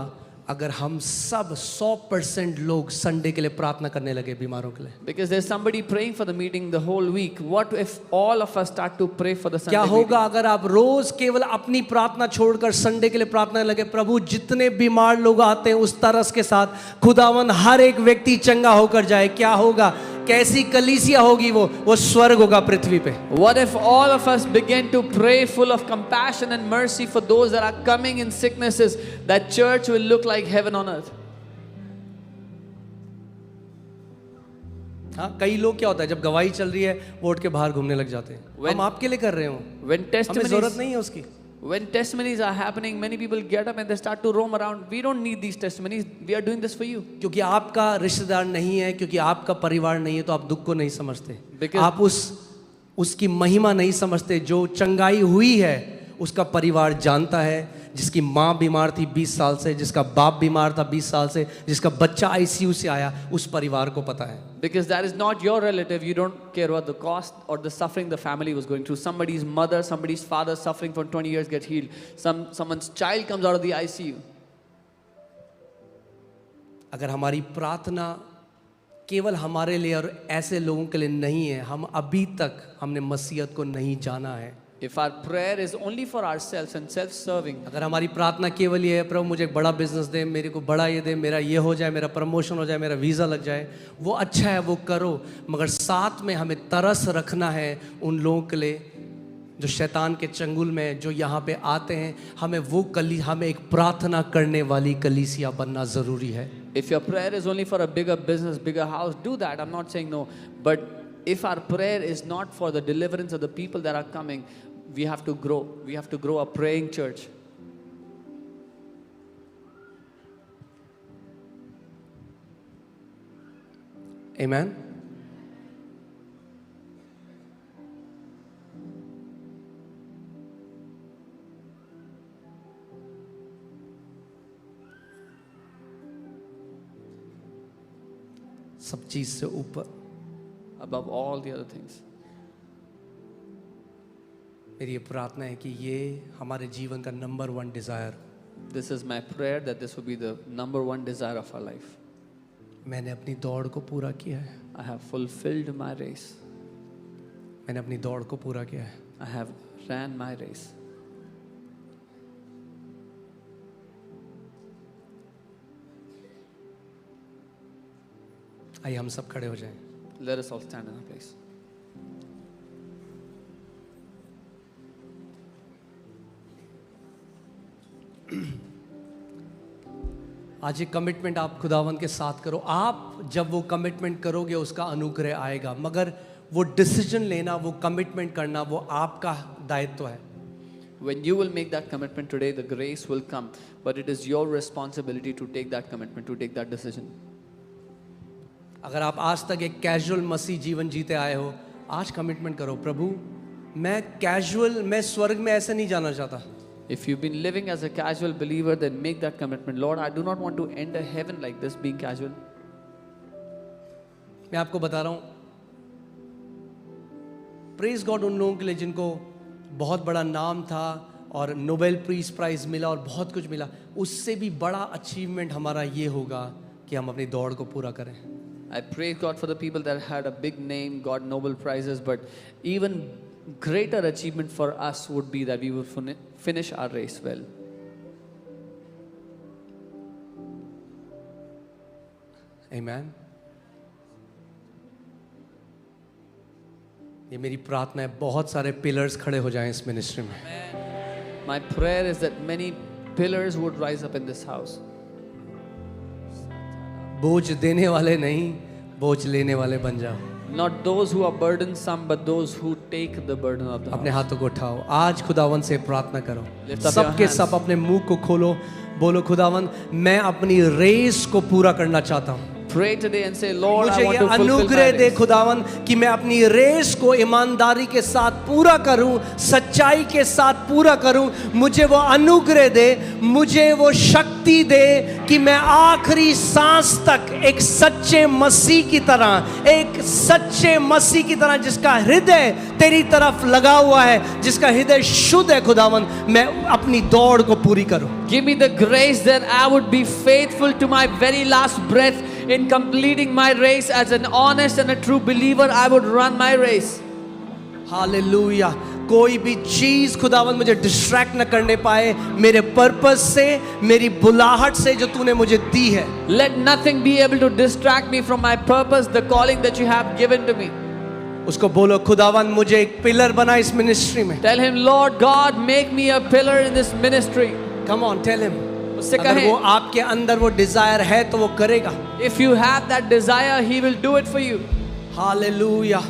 अगर हम सब 100% लोग संडे के लिए प्रार्थना करने लगे बीमारों के लिए? Because there's somebody praying for the meeting the whole week. What if all of us start to pray for the Sunday क्या meeting? होगा अगर आप रोज केवल अपनी प्रार्थना छोड़कर संडे के लिए प्रार्थना लगे? प्रभु जितने बीमार लोग आते हैं उस तरस के साथ खुदावन हर एक व्यक्ति चंगा होकर जाए. क्या होगा? कैसी कलीसिया होगी वो स्वर्ग होगा पृथ्वी पे. What if all of us begin to pray full of compassion and mercy for those that are coming in sicknesses? That church will look like heaven on earth. हाँ, कई लोग क्या होता है जब गवाही चल रही है वो उठ के बाहर घूमने लग जाते हैं. हम आपके लिए कर रहे हो. When हमें जरूरत नहीं है उसकी. When testimonies are happening, many people get up and they start to roam around. We don't need these testimonies. We are doing this for you. क्योंकि आपका रिश्तेदार नहीं है, क्योंकि आपका परिवार नहीं है तो आप दुख को नहीं समझते. आप उसकी महिमा नहीं समझते. जो चंगाई हुई है उसका परिवार जानता है. जिसकी माँ बीमार थी 20 साल से, जिसका बाप बीमार था 20 साल से, जिसका बच्चा आईसीयू से आया, उस परिवार को पता है. Because that is not your relative. You don't care about the cost or the suffering the family was going through. Somebody's mother, somebody's father suffering for 20 years get healed. Someone's child comes out of the ICU. अगर हमारी प्रार्थना केवल हमारे लिए और ऐसे लोगों के लिए नहीं है, हम अभी तक हमने मसीहत को नहीं जाना है. If our prayer is only for ourselves and self-serving, अगर हमारी प्रार्थना केवल ये है प्रभु मुझे एक बड़ा बिजनेस दे, मेरे को बड़ा ये दे, मेरा ये हो जाए, मेरा प्रमोशन हो जाए, मेरा वीज़ा लग जाए, वो अच्छा है, वो करो. मगर साथ में हमें तरस रखना है उन लोगों के लिए जो शैतान के चंगुल में जो यहाँ पे आते हैं. हमें एक प्रार्थना करने वाली कलीसिया बनना ज़रूरी है. if your prayer is only for a bigger business, bigger house, do that. I'm not saying no. But if our prayer is not for the deliverance of the people that are coming, we have to grow. We have to grow a praying church. Amen. सब चीज से ऊपर above all the other things. मेरी ये प्रार्थना है कि ये हमारे जीवन का number 1 desire, This is my prayer that this will be the number one desire of our life. मैंने अपनी दौड़ को पूरा किया है, I have fulfilled my race. मैंने अपनी दौड़ को पूरा किया है. I have ran my race. आइए हम सब खड़े हो जाएं. Let us all stand in our place. आज एक कमिटमेंट आप खुदावन के साथ करो. आप जब वो कमिटमेंट करोगे उसका अनुग्रह आएगा, मगर वो डिसीजन लेना, वो कमिटमेंट करना, वो आपका दायित्व है. When you will make that commitment today, the grace will come. But it is your responsibility to take that commitment, to take that decision. अगर आप आज तक एक कैजुअल मसीह जीवन जीते आए हो, आज कमिटमेंट करो. प्रभु मैं स्वर्ग में ऐसे नहीं जाना चाहता. If you've been living as a casual believer, then make that commitment. Lord, I do not want to enter heaven like this, being casual. मैं आपको बता रहा हूं, प्रेज गॉड उन लोगों के लिए जिनको बहुत बड़ा नाम था और नोबेल पीस प्राइज मिला और बहुत कुछ मिला. उससे भी बड़ा अचीवमेंट हमारा ये होगा कि हम अपनी दौड़ को पूरा करें. I praise God for the people that had a big name, got Nobel prizes, but even greater achievement for us would be that we would finish our race well. Amen. ये मेरी प्रार्थना है, बहुत सारे पिलर्स खड़े हो जाएं इस मिनिस्ट्री में. My prayer is that many pillars would rise up in this house. बोझ देने वाले नहीं, बोझ लेने वाले बन जाओ. Not those who are burdensome, but those who take the burden of the अपने house. हाथों को उठाओ, आज खुदावन से प्रार्थना करो. Lift up सब your के hands. सब अपने मुंह को खोलो, बोलो खुदावन मैं अपनी रेस को पूरा करना चाहता हूँ. Pray today and say, Lord, I मुझे want ये to fulfill my अनुग्रह दे race. खुदावन कि मैं अपनी रेस को ईमानदारी के साथ पूरा करूं, सच्चाई के साथ पूरा करूं. मुझे वो अनुग्रह दे, मुझे वो शक्ति दे कि मैं आखिरी सांस तक एक सच्चे मसीह की तरह, एक सच्चे मसीह की तरह जिसका हृदय तेरी तरफ लगा हुआ है, जिसका हृदय शुद्ध है खुदावन, मैं अपनी दौड़ को पूरी करूं. Give me the grace that I would be faithful to my very last breath in completing my race. As an honest and a true believer, I would run my race. Hallelujah. कोई भी चीज खुदावन मुझे distract न करने पाए मेरे purpose से, मेरी बुलाहट से जो तूने मुझे दी है. Let nothing be able to distract me from my purpose, the calling that you have given to me. उसको बोलो खुदावन मुझे एक पिलर बना इस मिनिस्ट्री में. Tell him, Lord God, make me a pillar in this ministry. Come on, tell him. उससे अगर कहें, वो आपके अंदर वो डिजायर है तो वो करेगा. if you have that desire, he will do it for you. Hallelujah.